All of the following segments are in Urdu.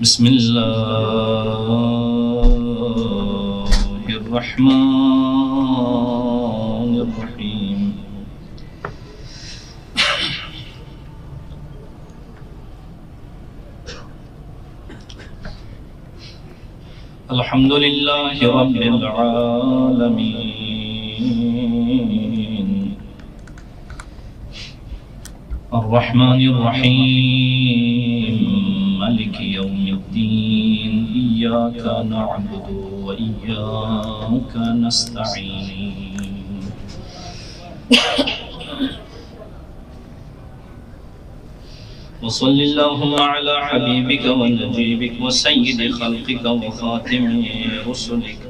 بسم اللہ الرحمن الرحیم الحمد للہ رب العالمین الرحمن الرحیم مالک یوم الدین ایاک نعبد و ایاک نستعین وصل اللهم على حبيبك ونجيبك وسيد خلقك وخاتم رسلك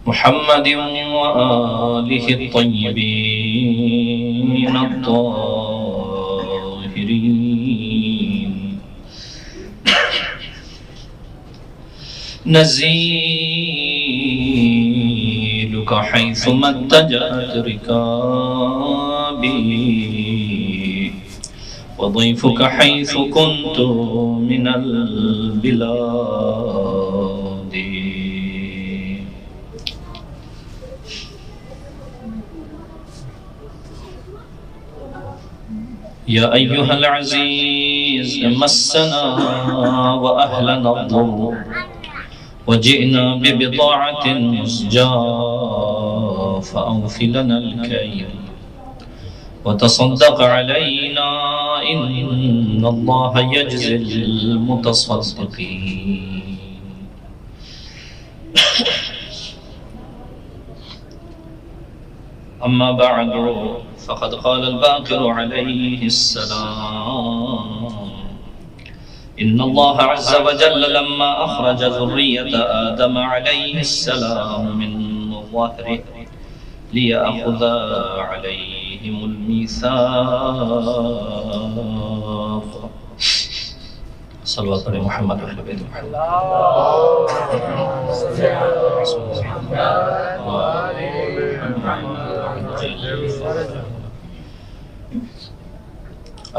محمد وآله الطيبين الطاهرين نزيلك حيثما اتجهت ركابي وضيفك حيث كنت من البلاد يا أيها العزيز مسنا وأهلنا الضر وجئنا ببضاعة مزجاة فأوف لنا الكيل وتصدق علينا إن الله يجزي المتصدقين أما بعد فقد قال الباقر عليه السلام إن الله عز وجل لما أخرج ذرية آدم عليه السلام من ظهره ليأخذ عليهم الميثاق صلوات على محمد وعلى بيت محمد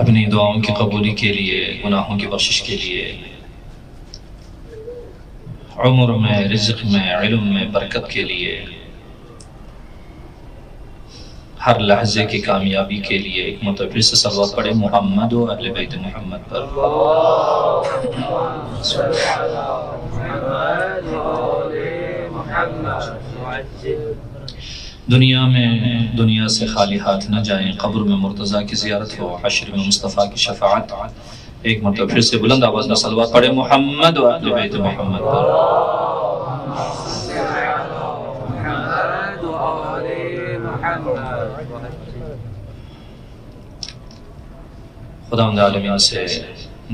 اپنی دعاؤں کی قبولی کے لیے، گناہوں کی بخشش کے لیے، عمر میں، رزق میں، علم میں برکت کے لیے، ہر لحظے کی کامیابی کے لیے ایک مرتبہ سے صلوات پڑھے محمد و اہل بیت محمد پر۔ دنیا سے خالی ہاتھ نہ جائیں، قبر میں مرتضیٰ کی زیارت ہو، حشر میں مصطفیٰ کی شفاعت۔ ایک مرتبہ پھر سے بلند آواز میں صلوات پڑھے محمد و اہل بیت محمد پر۔ خداوند عالمین سے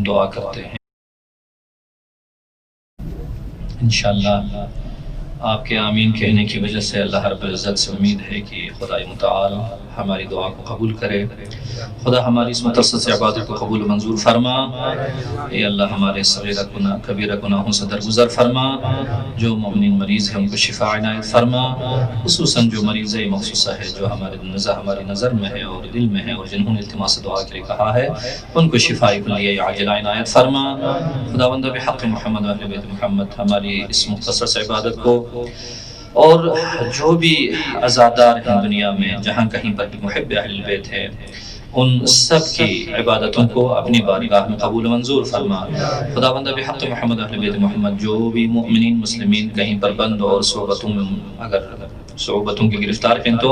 دعا کرتے ہیں انشاءاللہ آپ کے آمین کہنے کی وجہ سے اللہ رب العزت سے امید ہے کہ خدا متعال ہماری دعا کو قبول کرے۔ خدا ہماری اس متوسط عبادت کو قبول و منظور فرما۔ اے اللہ ہمارے صغیرہ کبیرہ گناہوں سے درگزر فرما۔ جو مومنین مریض ہیں ان کو شفا عنایت فرما، خصوصاً جو مریض مخصوصہ ہے جو ہماری نظر میں ہے اور دل میں ہے اور جنہوں نے التماس دعا کے لیے کہا ہے ان کو شفاء کلیہ عاجلہ عنایت فرما۔ خداوند بحق محمد و اہل بیت محمد ہماری اس مختصر سے عبادت کو اور جو بھی عزادار ہیں دنیا میں جہاں کہیں پر بھی محب اہل بیت ہے ان سب کی عبادتوں کو اپنی بارگاہ میں قبول و منظور فرما۔ خداوند بحق محمد اہل بیت محمد جو بھی مؤمنین مسلمین کہیں پر بند اور صعوبتوں میں اگر صعوبتوں کی گرفتار ہیں تو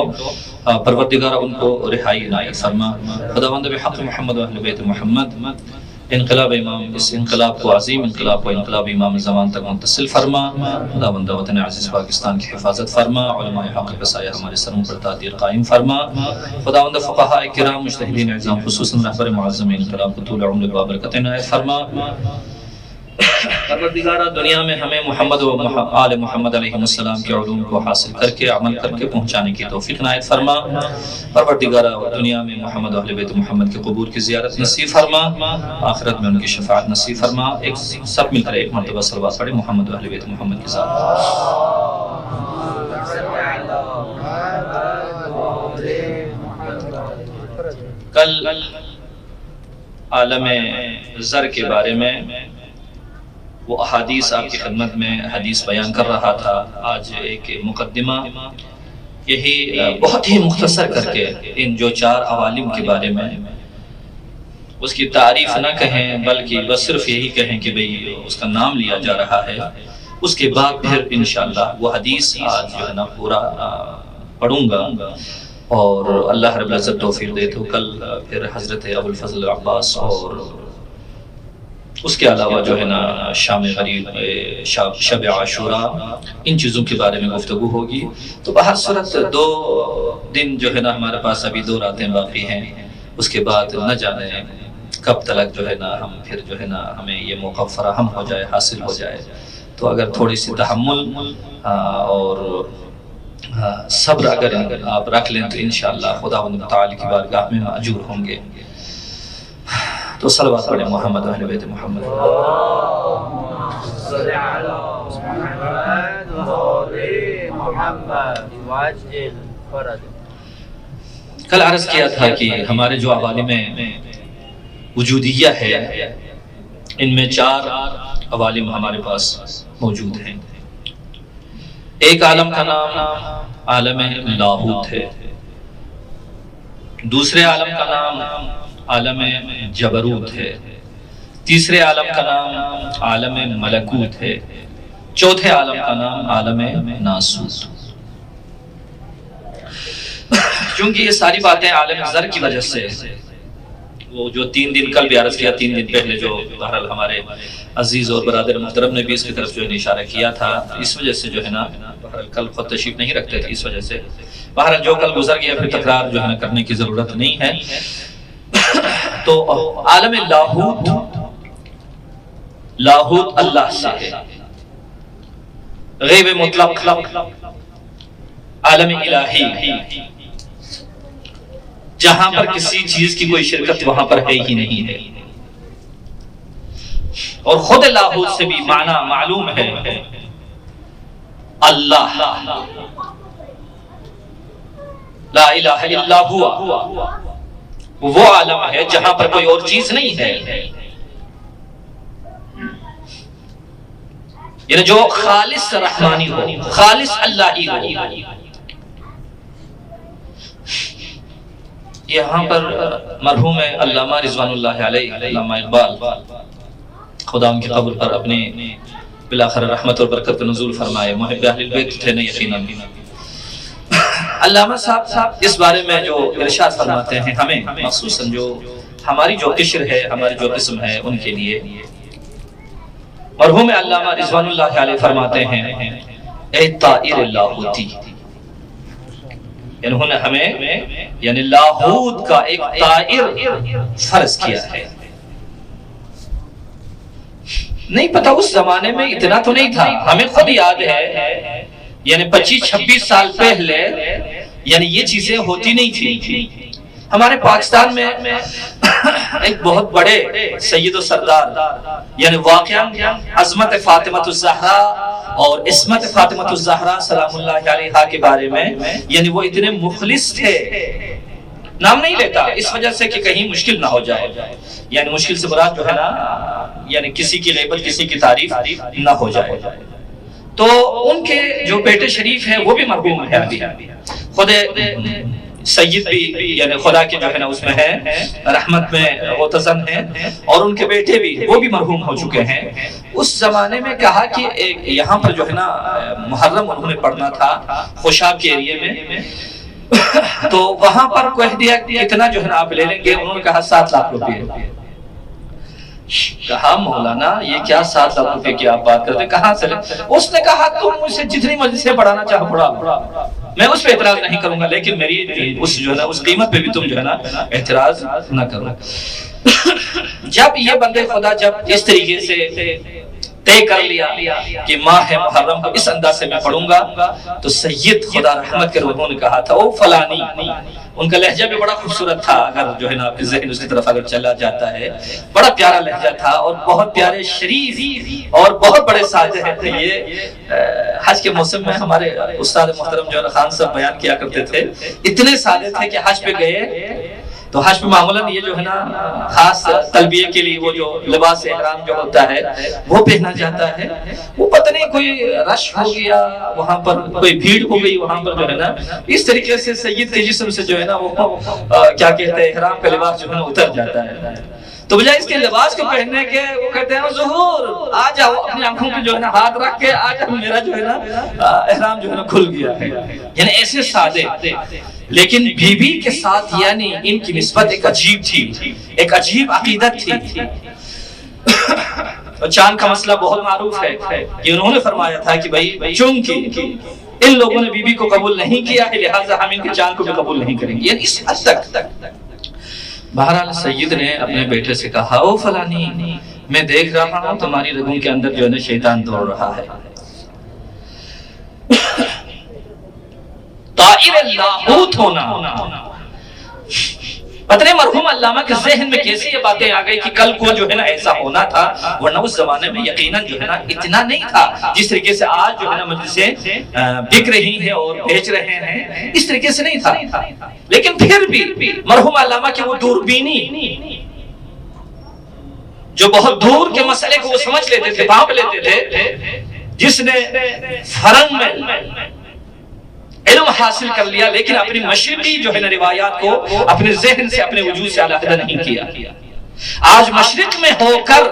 پروردگار ان کو رہائی عنایت فرما۔ خداوند بحق محمد اہل بیت محمد انقلاب امام، اس انقلاب کو عظیم انقلاب کو انقلاب امام زمان تک متصل فرما۔ خداوند وطن عزیز پاکستان کی حفاظت فرما، علماء حق کا سایہ ہمارے سروں پر تعدیل قائم فرما۔ خداوند فقہاء کرام مجتہدین اعظام خصوصاً رہبر معظم انقلاب کو طول عمر و برکت عنایت فرما۔ پروردگارہ دنیا میں ہمیں محمد و آل محمد علیہ السلام کے علوم کو حاصل کر کے عمل کر کے پہنچانے کی توفیق عنایت فرما۔ پروردگارہ دنیا میں محمد و اہل بیت محمد کے قبور کی زیارت نصیب فرما، آخرت میں ان کی شفاعت نصیب فرما۔ ایک سب مل کر ایک مرتبہ صلوات پڑھے محمد و اہل بیت محمد کی ذات۔ کل عالم زر کے بارے میں وہ احادیث آپ کی خدمت میں حدیث بیان کر رہا تھا. آج ایک مقدمہ یہی بہت ہی مختصر کر کے ان جو 4 عوالم کے بارے میں اس کی تعریف نہ کہیں بلکہ بس صرف یہی کہیں کہ بھئی اس کا نام لیا جا رہا ہے. اس کے بعد پھر انشاءاللہ وہ حدیث آج جو ہے نا پورا پڑھوں گا اور اللہ رب العزت توفیق دے تو کل پھر حضرت ابوالفضل عباس اور اس کے علاوہ جو ہے نا شام غریب، شب عاشوراء، ان چیزوں کے بارے میں گفتگو ہوگی. تو بہر صورت 2 دن جو ہے نا ہمارے پاس ابھی 2 راتیں باقی ہیں. اس کے بعد نہ جانے کب تک جو ہے نا ہم پھر جو ہے نا ہمیں یہ موقع فراہم ہو جائے، حاصل ہو جائے. تو اگر تھوڑی سی تحمل اور صبر اگر آپ رکھ لیں تو انشاءاللہ خداوند تعالی کی بارگاہ میں مأجور ہوں گے. تو صلوات پڑھیں محمد و اہل بیت محمد. کل عرض کیا تھا کہ ہمارے جو عوالم وجودیہ ہے ان میں 4 عوالم ہمارے پاس موجود ہیں. ایک عالم کا نام عالم لاہوت ہے، دوسرے عالم کا نام عالم جبروت ہے، تیسرے عالم کا نام عالم ملکوت ہے، چوتھے عالم کا نام عالم ناسوت. چونکہ یہ ساری باتیں عالم زر کی وجہ سے، وہ جو 3 دن کل بھی عرض کیا، 3 دن پہلے جو بہرحال ہمارے عزیز اور برادر محترم نے بھی اس کی طرف جو ہے اشارہ کیا تھا، اس وجہ سے جو ہے نا بہرحال کل خود تشریف نہیں رکھتے تھے، اس وجہ سے بہرحال جو کل گزر گیا پھر تکرار جو ہے نا کرنے کی ضرورت نہیں ہے. تو عالم لاہوت اللہ سے ہے، غیب مطلق عالم الہی جہاں پر کسی چیز کی کوئی شرکت وہاں پر ہے ہی نہیں ہے. اور خود لاہوت سے بھی معنی معلوم ہے، اللہ لا الہ الا ہوا، وہ عالم ہے جہاں پر کوئی اور چیز نہیں ہے. یعنی جو خالص رحمانی ہو، خالص اللہی ہو. یہاں پر مرحوم علامہ رضوان اللہ علیہ، علامہ اقبال، خدا ان کی قبر پر اپنے بلاخر رحمت اور برکت کا نزول فرمائے، محب اہل بیت تھے نا یقیناً. علامہ صاحب اس بارے میں جو ارشاد فرماتے ہیں ہمیں مخصوصاً جو ہماری جو قشر ہے، ہماری جو قسم ہے ان کے لیے، مرحوم علامہ رضوان اللہ علیہ فرماتے ہیں اے طائر لاہوتی، انہوں نے ہمیں یعنی لاہوت کا ایک طائر فرض کیا ہے. نہیں پتا اس زمانے میں اتنا تو نہیں تھا، ہمیں خود یاد ہے یعنی 25-26 سال پہلے یعنی یہ چیزیں ہوتی نہیں تھی. ہمارے پاکستان میں ایک بہت بڑے سید و سردار یعنی واقعاً عظمت فاطمۃ الزہرا اور عصمت فاطمۃ الزہرا سلام اللہ علیہا کے بارے میں یعنی وہ اتنے مخلص تھے. نام نہیں لیتا اس وجہ سے کہ کہیں مشکل نہ ہو جائے، یعنی مشکل سے مراد جو ہے نا یعنی کسی کی غیبت، کسی کی تعریف نہ ہو جائے. تو ان کے جو بیٹے شریف ہیں وہ بھی مرحوم ہیں، ابھی خود سید بھی یعنی خدا کے جو ہے نا اس میں ہے، رحمت میں غوطزن ہیں، اور ان کے بیٹے بھی وہ بھی مرحوم ہو چکے ہیں. اس زمانے میں کہا کہ یہاں پر جو ہے نا محرم انہوں نے پڑھنا تھا خوشاب کے ایریے میں، تو وہاں پر کہہ دیا اتنا جو ہے نا آپ لے لیں گے. انہوں نے کہا 7 لاکھ روپے. کہا مولانا یہ کیا 7 لاکھ روپے کی آپ بات کرتے، کہاں سے لیں؟ اس نے کہا تم مجھ سے جتنی مجلسیں پڑھانا چاہو پڑھا، میں اس پہ اعتراض نہیں کروں گا، لیکن میری اس جو ہے نا اس قیمت پہ بھی تم جو ہے نا اعتراض نہ کرو. جب یہ بندے خدا جب اس طریقے سے طے کر لیا کہ ماہ محرم کو اس انداز سے میں پڑھوں گا، تو سید خدا رحمت کے روحوں نے کہا تھا او فلانی. ان کا لہجہ بھی بڑا خوبصورت تھا، اگر جو ہے نا آپ کے ذہن اس کی طرف اگر چلا جاتا ہے، بڑا پیارا لہجہ تھا اور بہت پیارے شریف اور بہت بڑے سادے تھے. یہ حج کے موسم میں ہمارے استاد محترم جو خان صاحب بیان کیا کرتے تھے، اتنے سادے تھے کہ حج پہ گئے تو حج میں معمولاً یہ جو ہے نا خاص تلبیہ کے لیے وہ جو لباس احرام جو ہوتا ہے وہ پہنا جاتا ہے. وہ پتہ نہیں کوئی رش ہو گیا وہاں پر, کوئی بھیڑ ہو گئی وہاں پر جو ہے نا, اس طریقے سے سید کے جسم سے جو ہے نا وہ کیا کہتے ہیں احرام کا لباس جو ہے نا اتر جاتا ہے. تو بجائے اس کے لباس کو پہننے کے وہ کہتے ہیں ظہور آ جاؤ, اپنی آنکھوں پہ جو ہے نا ہاتھ رکھ کے آ جاؤ, میرا جو ہے نا احرام جو ہے نا کھل گیا ہے. یعنی ایسے سادے. لیکن بی بی کے ساتھ یعنی ان کی نسبت ایک عجیب تھی, ایک عجیب عقیدت تھی. چاند کا مسئلہ بہت معروف ہے کہ انہوں نے فرمایا تھا کہ بھائی چونکہ ان لوگوں نے بی بی کو قبول نہیں کیا ہے لہٰذا ہم ان کے چاند کو بھی قبول نہیں کریں گے. یعنی اس حد تک. بہرحال سید نے اپنے بیٹے سے کہا او فلانی, میں دیکھ رہا ہوں تمہاری رگوں کے اندر جو ہے نا شیطان دوڑ رہا ہے. طائر لاہوت ہونا, پتہ نہیں مرحوم علامہ کے ذہن میں کیسے یہ باتیں آ گئی کہ کل کو جو ہے نا ایسا ہونا تھا, ورنہ اس زمانے میں یقیناً جو ہے نا اتنا نہیں تھا جس طریقے سے آج جو ہے نا مجلسیں بک رہی ہیں اور بیچ رہے ہیں, اس طریقے سے نہیں تھا. لیکن پھر بھی مرحوم علامہ کی وہ دوربینی جو بہت دور کے مسئلے کو وہ سمجھ لیتے تھے, بھانپ لیتے تھے, جس نے فرنگ میں علم حاصل کر لیا لیکن اپنی مشرقی جو ہے نا روایات کو اپنے ذہن سے اپنے وجود سے علیحدہ نہیں کیا. آج مشرق میں ہو کر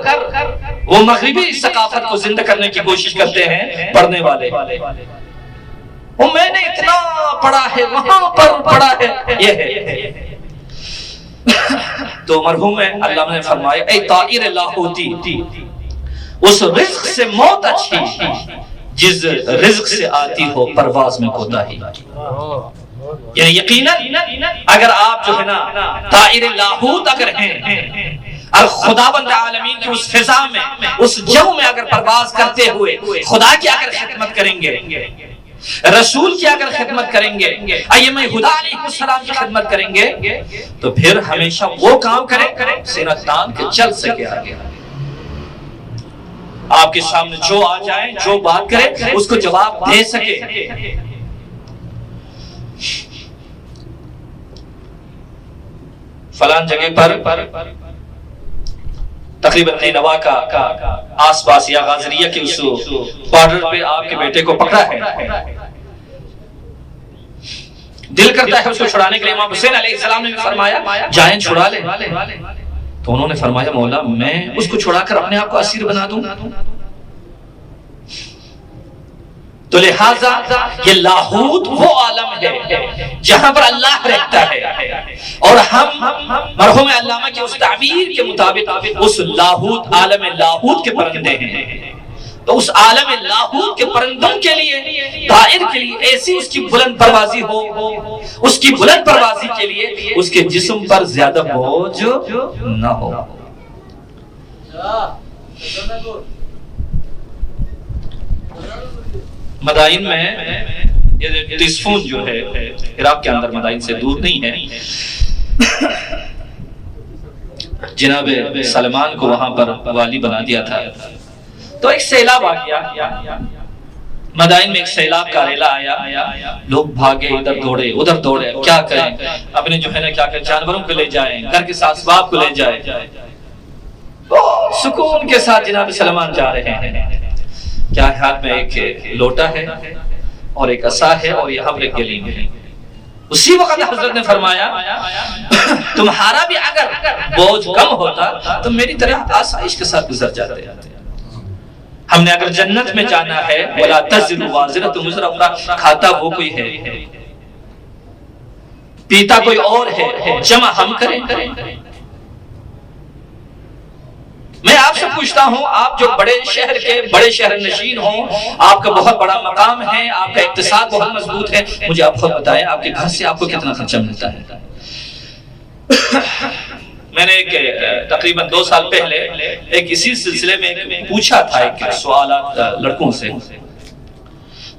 وہ مغربی ثقافت کو زندہ کرنے کی کوشش کرتے ہیں پڑھنے والے. میں نے اتنا پڑھا ہے, وہاں پر پڑھا ہے, یہ ہے. تو مرحوم علامہ نے فرمایا اے طائر لاہوتی, اس رزق سے موت اچھی جس رزق سے آتی ہو پرواز میں کوتاہی. یعنی یقیناً اگر آپ جو ہے نا طائر لاہوت اگر ہیں اور خداوند عالمین کی اس فضا میں, اس جو میں اگر پرواز کرتے ہوئے خدا کی اگر خدمت کریں گے, رسول کی اگر خدمت کریں گے, ائمہ ہدی علیہ السلام کی خدمت کریں گے, تو پھر ہمیشہ وہ کام کریں سینہ تان کے چل سکے آگے. آپ کے سامنے جو آ جائیں, جو بات کرے اس کو جواب دے سکے. فلان جگہ پر تقریباً نینوا کا آس پاس یا غازریہ کے اس بارڈر پہ آپ کے بیٹے کو پکڑا ہے. دل کرتا ہے اس کو چھڑانے کے لیے. امام حسین علیہ السلام نے فرمایا جائیں چھڑا لیں. تو انہوں نے فرمایا مولا میں اس کو چھڑا کر اپنے آپ کو اسیر بنا دوں. تو لہٰذا یہ لاہوت وہ عالم ہے جہاں پر اللہ رہتا ہے, اور ہم مرحوم علامہ کی اس تعبیر کے مطابق اس لاہوت عالم لاہوت کے پرندے ہیں. تو اس عالم لاہوت کے پرندوں کے لیے, طائر کے لیے ایسی اس کی بلند پروازی ہو, اس کی بلند پروازی کے لیے اس کے جسم پر زیادہ بوجھ نہ ہو. مدائن میں یہ تسفون جو ہے عراق کے اندر مدائن سے دور نہیں ہے, جناب سلمان کو وہاں پر والی بنا دیا تھا. تو ایک سیلاب آ گیا مدائن میں, ایک سیلاب کا ریلا آیا, لوگ بھاگے, ادھر دوڑے ادھر دوڑے, کیا کریں, اپنے جو ہے نا کیا کریں, جانوروں کو لے جائیں, گھر کے ساتھ اسباب کو لے جائیں. سکون کے ساتھ جناب سلمان جا رہے ہیں. کیا ہاتھ میں ایک لوٹا ہے اور ایک عصا ہے اور یہاں پر ایک گلیم ہے. اسی وقت حضرت نے فرمایا تمہارا بھی اگر بوجھ کم ہوتا تو میری طرح آسائش کے ساتھ گزر جاتے. ہم نے اگر جنت میں جانا ہے وَلَا تَزِرُ وَازِرَةٌ وِزْرَ أُخْرَىٰ, کھاتا وہ کوئی ہے, پیتا کوئی اور ہے, جمع ہم کریں. میں آپ سے پوچھتا ہوں, آپ جو بڑے شہر کے بڑے شہر نشین ہوں, آپ کا بہت بڑا مقام ہے, آپ کا اقتصاد بہت مضبوط ہے, مجھے آپ خود بتائیں آپ کے گھر سے آپ کو کتنا خرچہ ملتا ہے؟ میں نے تقریباً 2 سال پہلے ایک اسی سلسلے میں پوچھا تھا ایک سوالات لڑکوں سے,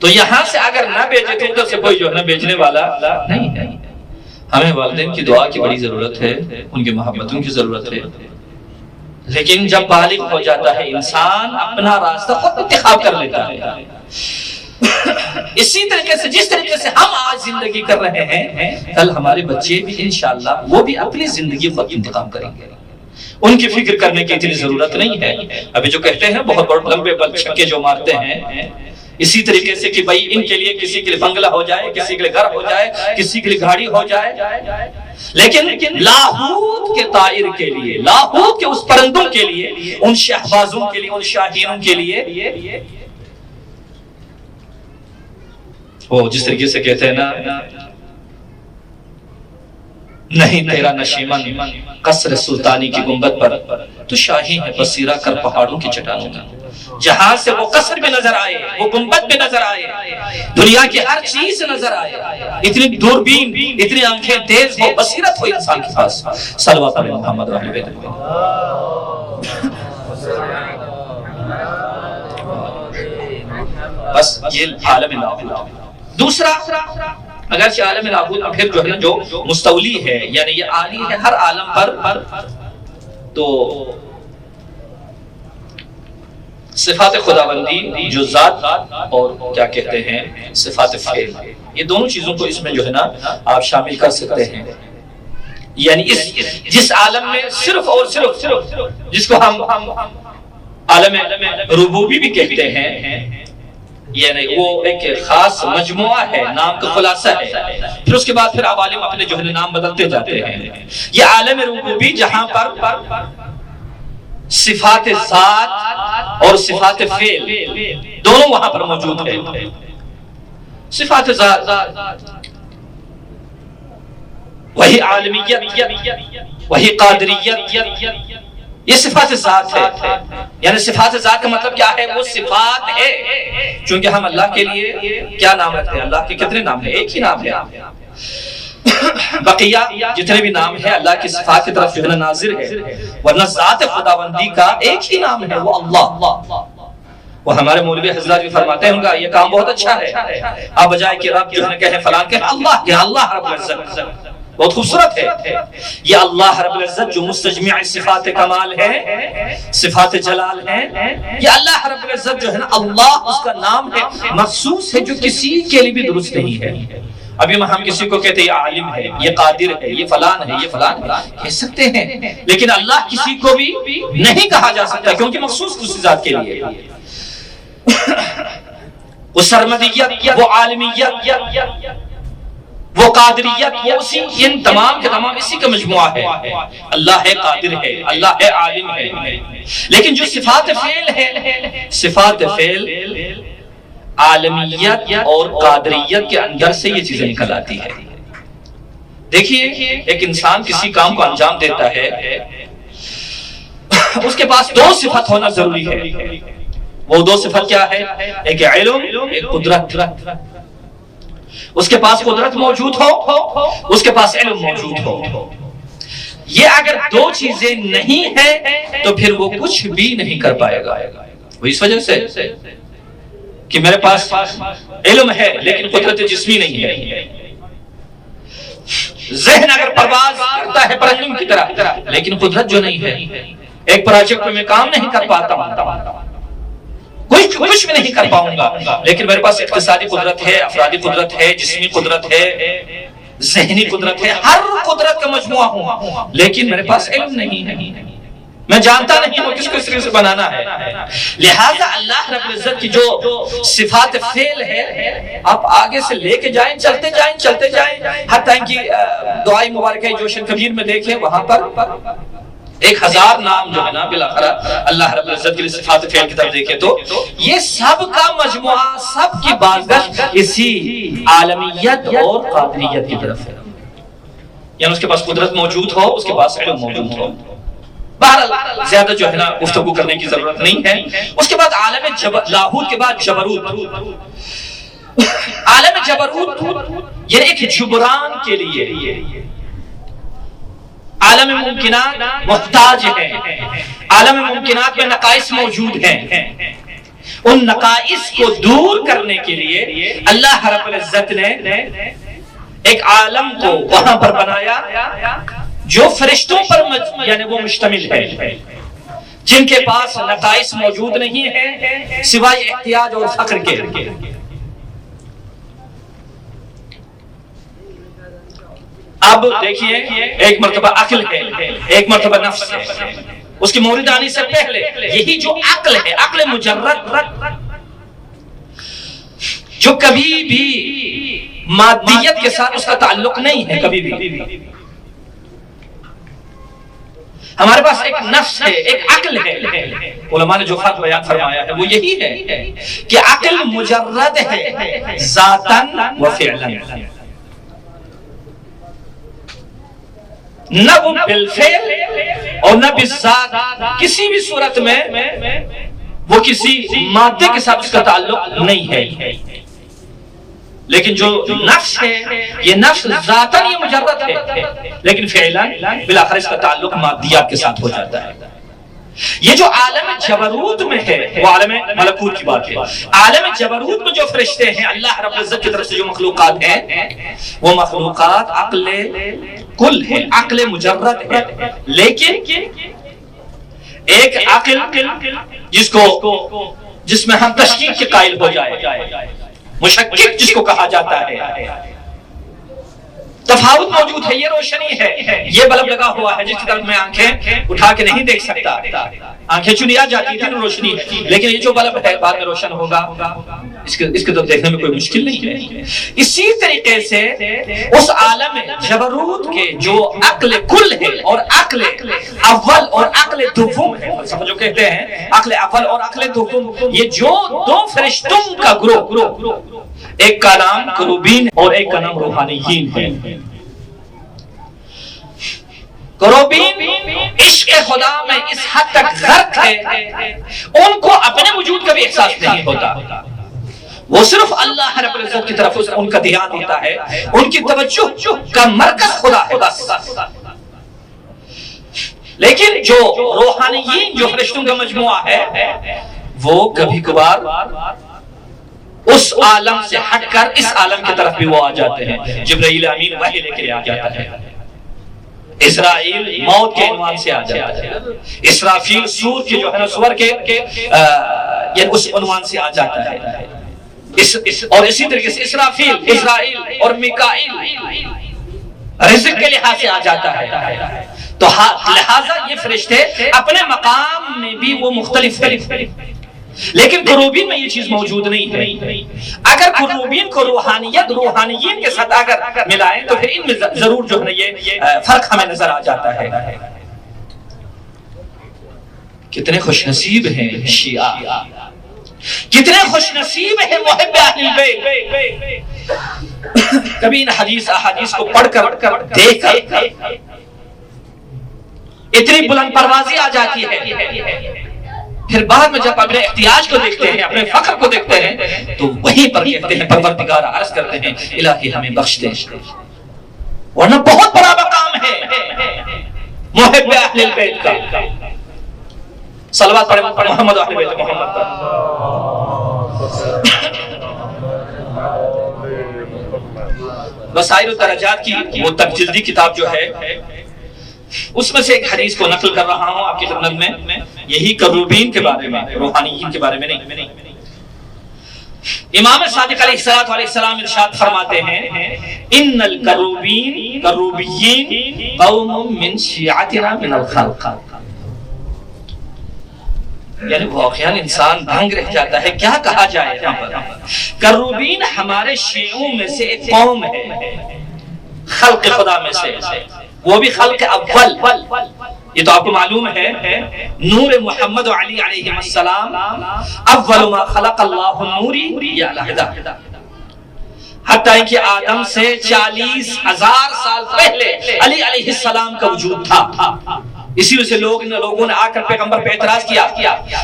تو یہاں سے اگر نہ بھیجے تو ادھر سے کوئی جو ہے نہ بھیجنے والا نہیں ہے. ہمیں والدین کی دعا کی بڑی ضرورت ہے, ان کی محبتوں کی ضرورت ہے, لیکن جب بالغ ہو جاتا ہے انسان اپنا راستہ خود انتخاب کر لیتا ہے. اسی طریقے سے جس طریقے سے ہم آج زندگی کر رہے ہیں، کل ہمارے بچے بھی انشاءاللہ وہ بھی اپنی زندگی خود انتخاب کریں گے، ان کی فکر کرنے کی اتنی ضرورت نہیں ہے۔ ابھی جو کہتے ہیں بہت بڑے لمبے بل چھکے جو مارتے ہیں، اسی طریقے سے کہ بھائی ان کے لیے کسی کے لیے بنگلہ ہو جائے، کسی کے لیے گھر ہو جائے، کسی کے لیے گاڑی ہو جائے، لیکن لاہوت کے طائر کے لیے، لاہوت کے اس پرندوں کے لیے، ان شہبازوں کے لیے، ان شاہینوں کے لیے، وہ جس طریقے سے کہتے ہیں نا، نہیں تیرا نشیمن قصر سلطانی کی گنبد پر، تو شاہی ہے بصیرہ کر پہاڑوں کی چٹانوں میں، جہاں سے وہ قصر بھی نظر آئے، وہ گنبد بھی نظر آئے، دنیا کی ہر چیز نظر آئے، اتنی دوربین، اتنی آنکھیں تیز ہو، بصیرت ہو انسان کے پاس۔ صلوات علی محمد و اہل بیت بس یہ عالم لاہوت۔ دوسرا، اگرچہ عالم لاہوت میں پھر جو ہے نا جو مستولی ہے، یعنی یہ عالی ہے ہر عالم پر، تو صفات خداوندی جو ذات اور کیا کہتے ہیں صفات فعل، یہ دونوں چیزوں کو اس میں جو ہے نا آپ شامل کر سکتے ہیں۔ یعنی جس عالم میں صرف اور صرف جس کو ہم عالم ربوبی بھی کہتے ہیں، یعنی وہ ایک خاص مجموعہ ہے، نام کا خلاصہ ہے، پھر اس کے بعد پھر عوالم اپنے جو ہے نام بدلتے جاتے ہیں۔ یہ عالم ربوبی جہاں پر صفات ذات اور صفات فعل دونوں وہاں پر موجود ہیں۔ صفات ذات وہی عالمیت، وہی قادریت، یہ صفات ذات ہے۔ یعنی صفات ذات کا مطلب کیا ہے؟ وہ صفات ہے، چونکہ ہم اللہ کے لیے کیا نام رکھتے ہیں؟ اللہ کے کتنے نام ہیں؟ ایک ہی نام ہے۔ بقیہ جتنے بھی نام ہیں اللہ کی صفات کی طرف جو ہے ناظر ہے، ورنہ ذات خداوندی کا ایک ہی نام ہے، وہ اللہ۔ وہ ہمارے مولوی حضرات بھی فرماتے ہیں ان کا یہ کام بہت اچھا ہے، آپ بجائے کہ رب جو ہے کہیں فلان کہ اللہ کہ اللہ رب العزت، بہت خوبصورت ہے یہ اللہ رب العزت جو مستجمع صفات کمال ہے، صفات جلال ہے، یہ اللہ رب العزت جو ہے نا اللہ اس کا نام ہے مخصوص ہے، جو کسی کے لیے بھی درست نہیں ہے۔ ابھی ہم کسی کو کہتے ہیں یہ عالم ہے، یہ قادر ہے، یہ فلان ہے، یہ فلان ہے، کہہ سکتے ہیں، لیکن اللہ کسی کو بھی نہیں کہا جا سکتا کیونکہ مخصوص اسی ذات کے لیے۔ وہ سرمدیت، وہ عالمیت، وہ قادریت، وہ اسی ان تمام کے تمام اسی کا مجموعہ ہے۔ اللہ ہے، قادر ہے، اللہ ہے، عالم ہے، لیکن جو صفات فعل ہے، صفات فعل عالمیت اور قادریت کے اندر سے یہ چیزیں نکل آتی ہے۔ دیکھیے ایک انسان کسی کام کو انجام دیتا ہے، اس کے پاس دو صفت ہونا ضروری ہے۔ وہ دو صفت کیا ہے؟ ایک علم، ایک قدرت۔ اس کے پاس قدرت موجود ہو، اس کے پاس علم موجود ہو۔ یہ اگر دو چیزیں نہیں ہیں تو پھر وہ کچھ بھی نہیں کر پائے گا۔ وہ اس وجہ سے کہ میرے پاس علم ہے لیکن قدرت جسمی نہیں ہے۔ ذہن اگر پرواز کرتا ہے پرندوں کی طرح، لیکن قدرت جو نہیں ہے، ایک پروجیکٹ میں کام نہیں کر پاتا ہوں، کچھ بھی نہیں کر پاؤں گا، لیکن میرے پاس اقتصادی قدرت ہے، افرادی قدرت ہے، جسمی قدرت ہے، ذہنی قدرت ہے، ہر قدرت کا مجموعہ ہوں، لیکن میرے پاس علم نہیں ہے، میں جانتا نہیں وہ کس کو اس طرح سے بنانا ہے۔ لہذا اللہ رب العزت کی جو صفات فعل ہے، آپ آگے سے لے کے جائیں، چلتے جائیں، حتیٰ کہ دعائی مبارکہ جوشن کبیر میں دیکھیں، وہاں پر 1000 نام جو ہے نا بالاخرہ اللہ رب العزت کے صفات فعل کی طرف دیکھیں تو یہ سب کا مجموعہ، سب کی بازگشت اسی عالمیت اور قادریت کی طرف ہے۔ یعنی اس کے پاس قدرت موجود ہو، اس کے پاس علم موجود ہو۔ بہرحال زیادہ جو ہے نا گفتگو کرنے کی ضرورت نہیں ہے۔ اس کے بعد عالم لاہوت کے بعد جبروت۔ عالم جبروت یہ ایک جبران کے لیے عالم ممکنات محتاج ہے۔ عالم ممکنات میں نقائص موجود ہیں، ان نقائص کو دور کرنے کے لیے اللہ رب العزت نے ایک عالم کو وہاں پر بنایا جو فرشتوں پر یعنی وہ مشتمل ہے، جن کے پاس نقائص موجود نہیں ہے سوائے احتیاج اور فقر کے۔ اب دیکھیے ایک مرتبہ عقل ہے، ایک مرتبہ نفس ہے. اس کی مورد آنے سے پہلے یہی جو عقل ہے، عقل مجرد، جو کبھی بھی مادیت کے ساتھ اس کا تعلق نہیں ہے. کبھی بھی ہمارے پاس ایک نفس ہے، ایک عقل ہے. علماء نے جو فرق بیان فرمایا ہے وہ یہی ہے کہ عقل مجرد ہے ذاتاً و فعلاً، نہ وہ بالفعل اور نہ بالذات، کسی بھی صورت میں وہ کسی مادے کے ساتھ اس کا تعلق نہیں ہے. لیکن جو نفس ہے یہ نفس ذاتاً یہ مجرد ہے، لیکن فعلاً بالآخر اس کا تعلق مادیات کے ساتھ ہو جاتا ہے. یہ جو عالم جبروت میں ہے وہ عالم ملکوت کی بات ہے. عالم جبروت میں جو فرشتے ہیں اللہ رب العزت کی طرف سے جو مخلوقات ہیں وہ مخلوقات عقل کل ہے، عقل مجرد ہے. لیکن ایک عقل جس میں ہم تشکیک کے قائل ہو جائے، مشکک جس کو کہا جاتا ہے، تفاوت موجود ہے. یہ روشنی ہے، یہ بلب لگا ہوا ہے جس کی طرف میں آنکھیں اٹھا کے نہیں دیکھ سکتا. آنکھیں چنی آ جاتی تھی روشنی ہے، لیکن یہ جو بلب ہے بعد میں روشن ہوگا، اس کے تو دیکھنے میں کوئی مشکل نہیں ہے. اسی طریقے سے اس عالم جبروت کے جو عقل کل ہے اور عقل اول اور عقل دوم ہے، فلسفہ جو کہتے ہیں عقل اول اور عقل دوم، یہ جو دو فرشتوں کا گروہ، ایک کا نام کروبین اور ایک کا نام روحانیین ہے. کروبین عشق خدا میں اس حد تک غرق ہے ان کو اپنے وجود کا بھی احساس نہیں ہوتا. وہ صرف اللہ رب العزت کی طرف ان کا دھیان ہوتا ہے، ان کی توجہ کا مرکز خدا ہے بس. لیکن جو روحانیین، جو فرشتوں کا مجموعہ ہے، وہ کبھی کبھار اس عالم سے ہٹ کر اس عالم کی طرف بھی وہ آ جاتے ہیں. جبرائیل امین وحی لے کے آ جاتا ہے، اسرائیل موت کے عنوان سے آ جاتا ہے، اسرافیل سور کے جو ہے سور کے یہ اس عنوان سے آ جاتا ہے. اور اسی طریقے سے اسرافیل، اسرائیل اور میکائیل رزق کے لحاظ سے آ جاتا ہے. تو لہٰذا یہ فرشتے اپنے مقام میں بھی وہ مختلف ہیں. لیکن کروبین میں یہ چیز موجود نہیں ہے. اگر کروبین کو روحانیین کے ساتھ اگر ملائیں تو پھر ان میں ضرور جو ہے یہ فرق ہمیں نظر آ جاتا ہے. کتنے خوش نصیب ہیں شیعہ، کتنے خوش نصیب ہیں محب اہل بیت. کبھی ان حدیث احادیث کو پڑھ کر دیکھ کر اتنی بلند پروازی آ جاتی ہے، پھر بعد میں جب اپنے احتیاج کو دیکھتے ہیں، اپنے فقر کو دیکھتے ہیں، تو وہیں پر کہتے ہیں پروردگار عرض کرتے ہیں الہی ہمیں بخش دے. ورنہ بہت بڑا مقام ہے محب اہل بیت کا. صلوات پڑھیں محمد اہل بیت محمد پر. وسائل الدرجات کی وہ تک جلدی کتاب جو ہے اس میں سے ایک حدیث کو نقل کر رہا ہوں آپ کی خدمت میں، یہی کروبین کے بارے میں، روحانیین کے بارے میں نہیں. امام صادق علیہ السلام ارشاد فرماتے ہیں ان الکروبین کروبیین قوم من شیعتنا من الخلق. یعنی واقعاً انسان دنگ رہ جاتا ہے، کیا کہا جائے یہاں پر. کروبین ہمارے شیعوں میں سے ایک قوم ہے، خلق خدا میں سے، وہ بھی خلق اول. یہ تو آپ کو معلوم ہے نور محمد علی علیہ السلام اول ما خلق اللہ نوری یا علیحدہ، حتیٰ کہ آدم سے 40,000 سال پہلے علی علیہ السلام کا وجود تھا. اسی وجہ سے لوگوں نے آ کر پیغمبر پہ اعتراض کیا،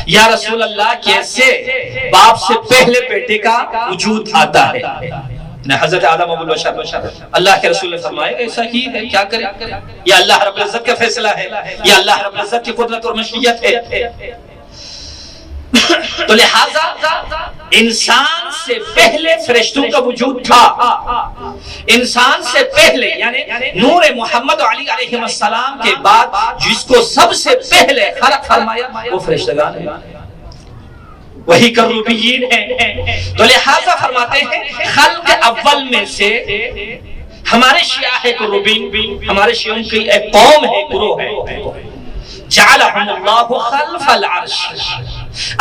یا رسول اللہ کیسے باپ سے پہلے بیٹے کا وجود آتا ہے. حضرت آدم ابو البشر، اللہ کے رسول نے فرمایا ایسا ہی ہے، کیا کریں، یہ اللہ رب العزت کا فیصلہ ہے، یہ اللہ رب العزت کی قدرت اور مشیت ہے. تو لہذا انسان سے پہلے فرشتوں کا وجود تھا. انسان سے پہلے یعنی نور محمد علی علیہ السلام کے بعد جس کو سب سے پہلے خلق فرمایا وہ فرشتگان ہیں، وہی کروبیین ہیں. تو لہذا فرماتے ہیں خلق اول میں سے ہمارے شیعہ ہے قربین، ہمارے شیعوں کی ایک قوم ہے، گروہ ہے، جعلہم اللہ خلف العرش،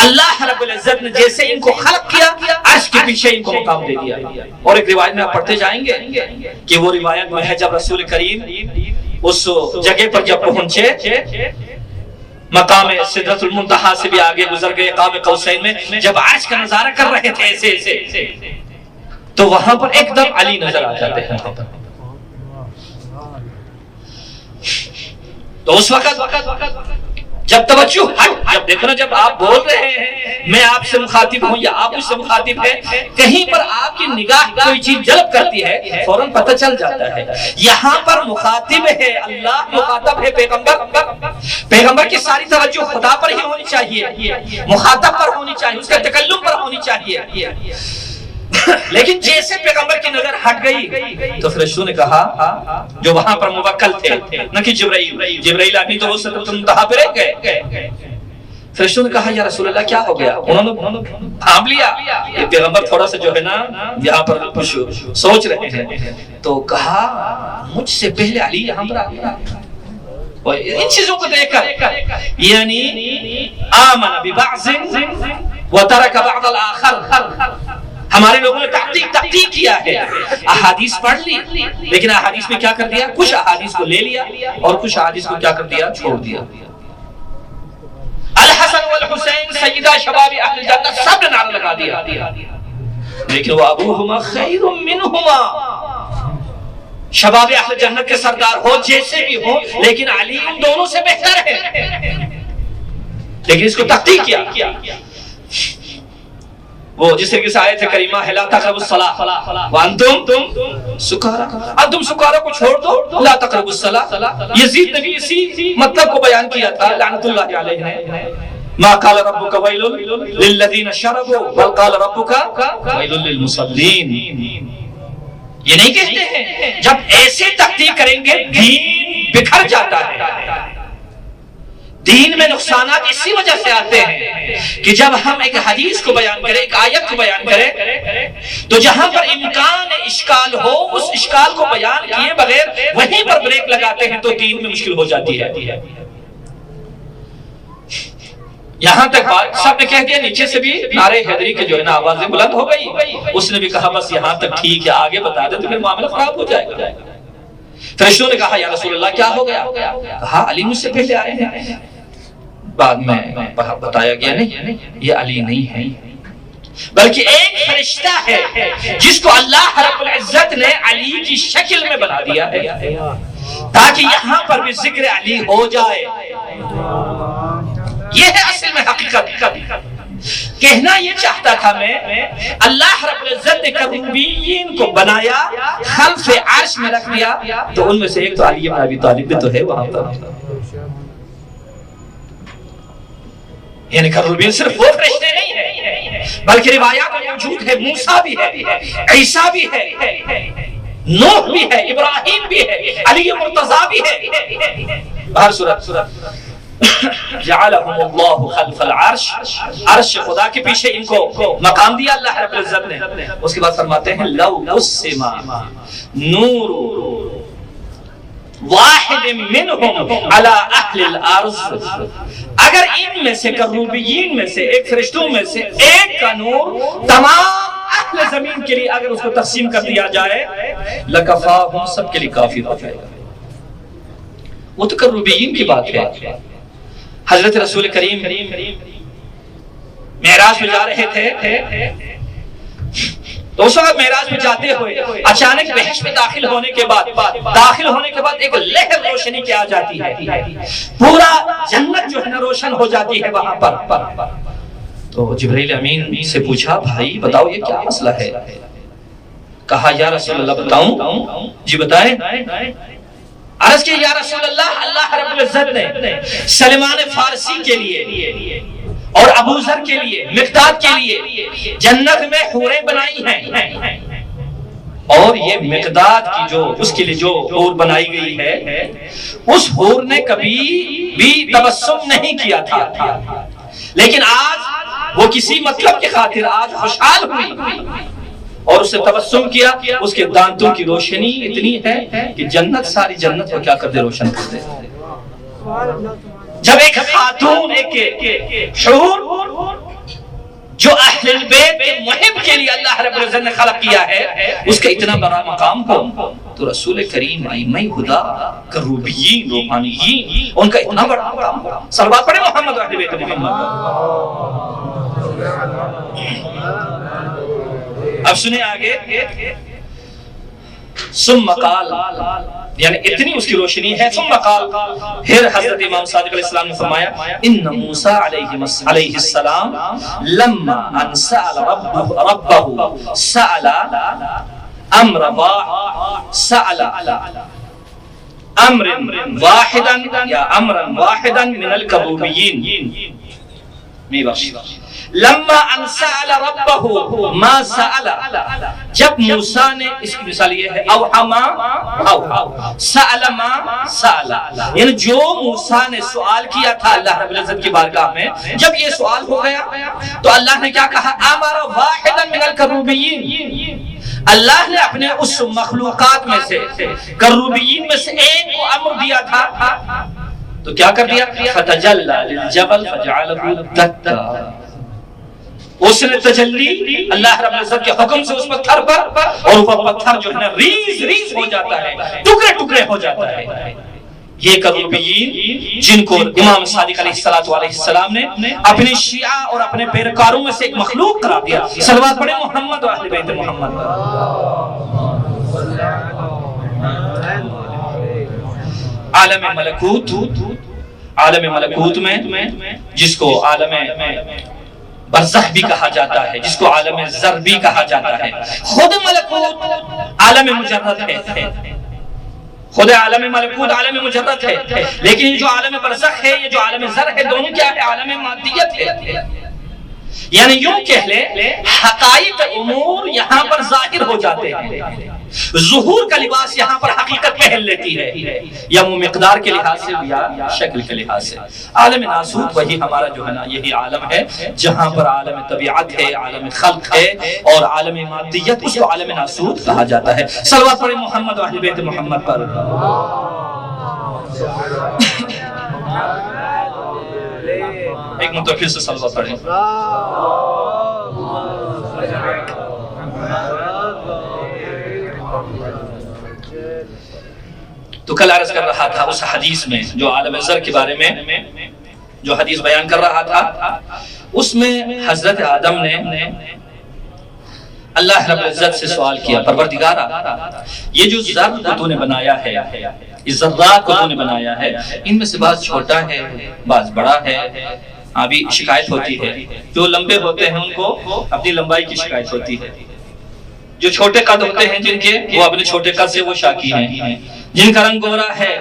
اللہ رب العزت نے جیسے ان کو خلق کیا عرش کے پیچھے ان کو مقام دے دیا۔ اور ایک روایت میں آپ پڑھتے جائیں گے کہ وہ روایت میں ہے جب رسول کریم اس جگہ پر جب پہنچے، مقام سدرۃ المنتہا سے بھی آگے گزر گئے، قاب قوسین میں جب عرش کا نظارہ کر رہے تھے ایسے ایسے، تو وہاں پر ایک دم علی نظر آ جاتے ہیں۔ تو اس وقت جب توجہ جب دیکھو نا، جب آپ بول رہے ہیں میں آپ سے مخاطب ہوں یا آپ مجھ سے مخاطب ہیں، کہیں پر آپ کی نگاہ کوئی چیز جلب کرتی ہے فوراً پتہ چل جاتا ہے۔ یہاں پر مخاطب ہے اللہ، مخاطب ہے پیغمبر، پیغمبر کی ساری توجہ خدا پر ہی ہونی چاہیے، مخاطب پر ہونی چاہیے، اس کا تکلم پر ہونی چاہیے۔ لیکن جیسے پیغمبر کی نظر ہٹ گئی تو فرشتوں نے کہا جو وہاں پر موکل تھے، نہ کہ جبرائیل آدمی تو وہ سدرۃ المنتہا پہ رہ گئے، فرشتوں نے کہا یا رسول اللہ کیا ہو گیا؟ انہوں نے تھام لیا، یہ پیغمبر تھوڑا سا جو ہے نا یہاں پر کچھ سوچ رہے ہیں، تو کہا مجھ سے پہلے علی یہاں پر آ گیا۔ ان چیزوں کو دیکھ کر یعنی آمن ببعض وترک بعض الآخر، ہمارے لوگوں نے تحقیق کیا ہے، احادیث پڑھ لی، لیکن احادیث میں کیا کر دیا؟ کچھ احادیث کو لے لیا اور کچھ احادیث کو کیا کر دیا؟ چھوڑ دیا۔ الحسن والحسین سیدہ شباب اہل جنت، سب نے نعرہ لگا دیا، لیکن وہ ابوہما خیر منہما، شباب اہل جنت کے سردار ہو جیسے بھی ہو، لیکن علی ان دونوں سے بہتر ہے۔ لیکن اس کو تحقیق کیا، وہ جس طریقے سے آیت کریمہ ہے لا تقربوا الصلاۃ وانتم سکارا، اب تم سکارا کو چھوڑ دو، لا تقربوا الصلاۃ۔ یزید نے بھی اسی مطلب کو بیان کیا تھا لعنت اللہ علیہ نے، ما قال ربک ویل للذین شربوا بل قال ربک ویل للمصلین۔ یہ نہیں کہتے ہیں جب ایسے تحقیق کریں گے دین بکھر جاتا ہے، دین میں نقصانات اسی وجہ سے آتے ہیں کہ جب ہم ایک حدیث کو بیان کریں، ایک آیت کو بیان کریں، تو جہاں پر امکان اشکال ہو اس اشکال کو بیان کیے بغیر وہیں پر بریک لگاتے ہیں تو دین میں مشکل ہو جاتی ہے۔ یہاں تک بات سب نے کہہ دیا، نیچے سے بھی نعرے حیدری کے جو ہے نا آوازیں بلند ہو گئی، اس نے بھی کہا بس یہاں تک ٹھیک ہے، آگے بتا دے تو پھر معاملہ خراب ہو جائے گا۔ فرشتوں نے کہا یا رسول اللہ کیا ہو گیا؟ کہا علی مجھ سے پہلے آئے ہیں۔ بعد میں بتایا گیا نہیں یہ علی نہیں ہے، بلکہ ایک فرشتہ ہے جس کو اللہ رب العزت نے علی کی شکل میں بنا دیا ہے تاکہ یہاں پر بھی ذکر علی ہو جائے۔ یہ ہے اصل میں حقیقت۔ کہنا یہ چاہتا تھا میں، اللہ رب العزت نے کروبین کو بنایا، خلف عرش میں رکھ دیا، تو ان میں سے ایک تو علی بن ابی طالب بھی تو ہے وہاں پر۔ یعنی کروبین صرف وہ فرشتے نہیں ہیں بلکہ روایات میں موجود ہے، موسیٰ بھی ہے، عیسیٰ بھی ہے، نوح بھی ہے، ابراہیم بھی ہے، علی مرتضیٰ بھی ہے۔ بہر صورت جعلہم اللہ خلف العرش، عرش خدا کے پیچھے ان کو مقام دیا اللہ رب العزت نے۔ اس کے بعد فرماتے ہیں لو قسم نور واحد منہم علی اہل الارض، اگر ان میں سے کروبیین میں سے ایک فرشتوں میں سے ایک کا نور تمام اہل زمین کے لیے اگر اس کو تقسیم کر دیا جائے لکفاہم، سب کے لیے کافی ہو جائے گا۔ وہ تو کروبیین کی بات ہے۔ حضرت رسول کریم معراج میں جا رہے تھے، تو اس وقت معراج میں جاتے ہوئے اچانک بہشت میں داخل ہونے کے بعد ایک لہر روشنی کی آ جاتی ہے، پورا جنت جو ہے نا روشن ہو جاتی ہے وہاں پر۔ تو جبرائیل امین سے پوچھا بھائی بتاؤ یہ کیا مسئلہ ہے؟ کہا یا رسول اللہ بتاؤں؟ جی بتائیں۔ عرض کہ یا رسول اللہ، اللہ رب العزت نے سلمان فارسی کے لیے اور ابو ذر کے لیے، مقداد کے لیے جنت میں حوریں بنائی ہیں، اور یہ مقداد کی جو اس کے لیے جو حور بنائی گئی ہے اس حور نے کبھی بھی تبسم نہیں کیا تھا، لیکن آج وہ کسی مطلب کی خاطر آج خوشحال ہوئی، اور اسے تبسم کیا، اس کے دانتوں کی روشنی اتنی ہے کہ جنت، ساری جنت کو کیا کرتے؟ روشن کرتے۔ جب ایک خاتون، ایک حور جو اہل البیت کے محب کے لیے اللہ رب العزت نے خلق کیا ہے، اس کا اتنا بڑا مقام ہو، تو رسول کریم ائمہ خدا، کروبیین، روحانیین، ان کا اتنا بڑا مقام ہو۔ صلوات پڑھیں محمد اہل بیت محمد۔ اب سنیں آگے، ثم قال، یعنی اتنی اس کی روشنی ہے، ثم قال، پھر حضرت امام صادق علیہ السلام نے فرمایا، ان موسیٰ علیہ السلام لما ان سأل ربه سأل امر واحدا یا امرا واحدا من الکروبیین، لما ان سأل ربه ما سأل، جب موسیٰ نے، اس کی مثال یہ ہے، سأل ما سأل، یعنی جو موسیٰ نے سوال کیا تھا اللہ رب العزت کی بارگاہ میں، جب یہ سوال ہو گیا تو اللہ نے کیا کہا؟ امر واحدا من الکروبیین، اللہ نے اپنے اس مخلوقات میں سے، کروبیین میں سے ایک کو امر دیا تھا، تو کیا کر دیا؟ فتجلی للجبل فجعله دکا، اس نے تجلی اللہ رب العزت کے حکم سے اس پتھر پر، اور وہ پتھر جو ہے نا ریز ہو جاتا ہے، ٹکڑے ٹکڑے ہو جاتا ہے۔ یہ کروبیین جن کو امام صادق علیہ السلام نے اپنے شیعہ اور اپنے پیروکاروں میں سے ایک مخلوق قرار دیا۔ صلوات پڑھیں محمد و اہل بیت محمد۔ عالم ملکوت میں، جس کو عالم برزخ بھی کہا جاتا ہے، جس کو عالم ذر بھی کہا جاتا ہے، خود ملکوت عالم مجرد ہے، خود عالم ملکوت عالم مجرد ہے، لیکن یہ جو عالم برزخ ہے، یہ جو عالم ذر ہے، دونوں کیا ہے؟ عالم مادیت ہے۔ یعنی یوں کہہ لے، حقائق امور یہاں پر ظاہر ہو جاتے ہیں، ظہور کا لباس یہاں پر حقیقت پہن لیتی ہے، یا وہ مقدار کے لحاظ سے یا شکل کے لحاظ سے۔ عالم ناسوت وہی ہمارا جو ہے نا، یہی عالم ہے جہاں پر عالم طبیعت ہے، عالم خلق ہے، اور عالم مادیت، اس کو عالم ناسوت کہا جاتا ہے۔ صلوات پڑھیں محمد و اہل بیت محمد پر۔ ایک متوفر سے صلوات پڑھیں۔ تو کل عرض کر رہا تھا اس حدیث میں جو عالم ذر کے بارے میں جو حدیث بیان کر رہا تھا، اس میں حضرت آدم نے اللہ رب العزت سے سوال کیا، پروردگارا یہ جو ذر کو تو نے بنایا ہے، اس ذرات کو تو نے بنایا ہے، ان میں سے بعض چھوٹا ہے، بعض بڑا ہے۔ ابھی شکایت ہوتی ہے، جو لمبے ہوتے ہیں ان کو اپنی لمبائی کی شکایت ہوتی ہے، جو چھوٹے قد ہوتے ہیں جن کے، وہ اپنے چھوٹے قد سے وہ شاکی ہیں، جن کا رنگ گورا ہے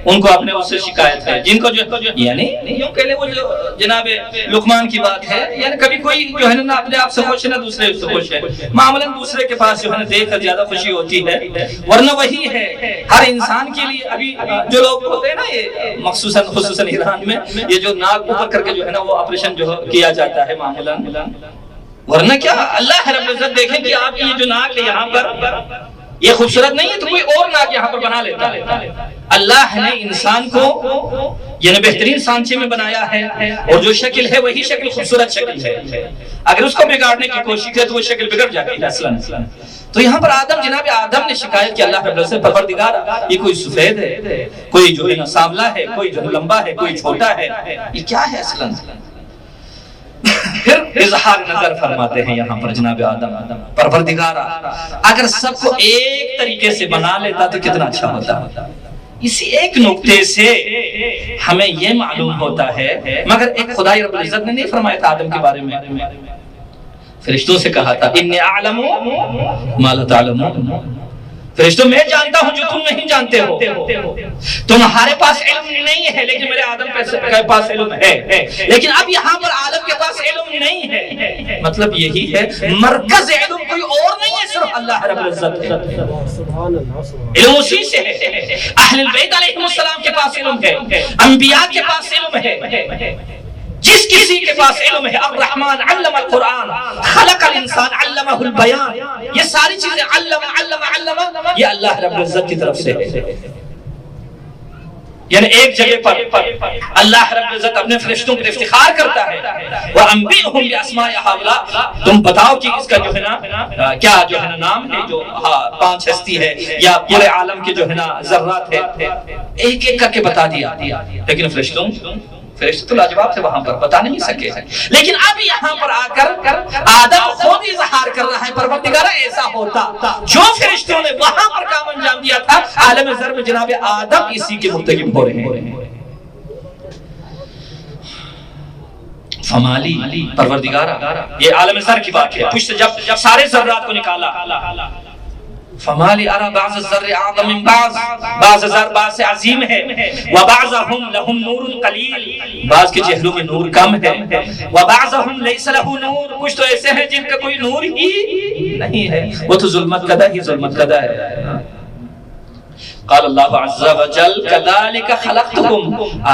ان کو اپنے اس سے شکایت ہے، جن کو جو یعنی یوں کہہ لیں وہ جو جناب لقمان کی بات ہے، یعنی کبھی کوئی جو ہے نا اپنے آپ سے خوش ہے نہ دوسرے سے خوش ہے، معاملاً دوسرے کے پاس جو ہے نا دیکھ کر زیادہ خوشی ہوتی ہے، ورنہ وہی ہے ہر انسان کے لیے۔ ابھی جو لوگ ہوتے ہیں نا، یہ خصوصاً ایران میں، یہ جو ناک اوپر کر کے جو ہے نا وہ آپریشن جو کیا جاتا ہے معمولاً، ورنہ کیا اللہ رب العزت دیکھیں کہ آپ کی یہ جو ناک ہے یہاں پر یہ خوبصورت نہیں ہے تو کوئی اور ناک یہاں پر بنا لیتا ہے۔ اللہ نے انسان کو یعنی بہترین سانچے میں بنایا ہے، اور جو شکل ہے وہی شکل خوبصورت شکل ہے، اگر اس کو بگاڑنے کی کوشش کرے تو وہ شکل بگڑ جاتی ہے اصلاً۔ تو یہاں پر جناب آدم نے شکایت کی اللہ رب العزت، پروردگارا یہ کوئی سفید ہے، کوئی جو ہے سانولا ہے، کوئی جو لمبا ہے، کوئی چھوٹا ہے، یہ کیا ہے اصلاً؟ پھر اظہار نظر فرماتے ہیں یہاں پر جناب آدم، پروردگارا اگر سب کو ایک طریقے سے بنا لیتا تو کتنا اچھا ہوتا۔ اسی ایک نقطے سے ہمیں یہ معلوم ہوتا ہے، مگر ایک خدای رب العزت نے نہیں فرمایا تھا آدم کے بارے میں، فرشتوں سے کہا تھا انی اعلم ما لا تعلمون، فرشتوں میں جانتا ہوں جو تم نہیں جانتے ہو، تمہارے پاس علم نہیں ہے لیکن میرے آدم کے پاس علم ہے، لیکن اب یہاں پر آدم کے پاس علم نہیں ہے، مطلب یہی ہے مرکز علم کوئی اور نہیں ہے، صرف اللہ رب العزت ہے، علم اسی سے ہے۔ اہل البیت علیہ السلام کے پاس علم ہے، انبیاء کے پاس علم ہے، جس کسی کے پاس علم ہے، الرحمن علم القرآن، خلق الانسان علمہ البیان، یہ ساری چیزیں علم یہ اللہ رب العزت کی طرف سے ہے۔ یعنی ایک جگہ پر اللہ رب العزت اپنے فرشتوں پر افتخار کرتا ہے، وَأَنبِئْهُمْ بِأَسْمَاءِ هَؤُلَاءِ، تم بتاؤ کہ اس کا جو ہے نا کیا جو ہے نا نام ہے، جو 5 ہستی ہے یا پورے عالم کے جو ہے نا ذرات ہے، ایک ایک کر کے بتا دیا۔ لیکن فرشتے تو لاجواب تھے، وہاں پر بتا نہیں سکے۔ لیکن اب یہاں پر آ کر آدم خود اظہار کر رہا ہے، پروردگارہ ایسا ہوتا جو فرشتوں نے وہاں پر کام انجام دیا تھا، عالم ذر میں جناب آدم اسی کے مرتکب ہو رہے ہیں۔ فمالی، پروردگارہ، یہ عالم ذر کی بات ہے، پشت جب سارے ذرات کو نکالا، فمالی ارى بعض الذر اعظم من بعض ذر بعض سے عظیم ہے، وبعضهم لهم نور قلیل، بعض کے چہروں میں نور کم ہے، وبعضهم ليس له نور، کچھ تو ایسے ہیں جن کا کوئی نور ہی نہیں ہے، وہ تو ظلمت کدہ ہی ظلمت کدہ ہے۔ قال اللہ عز وجل كذلك خلقتكم،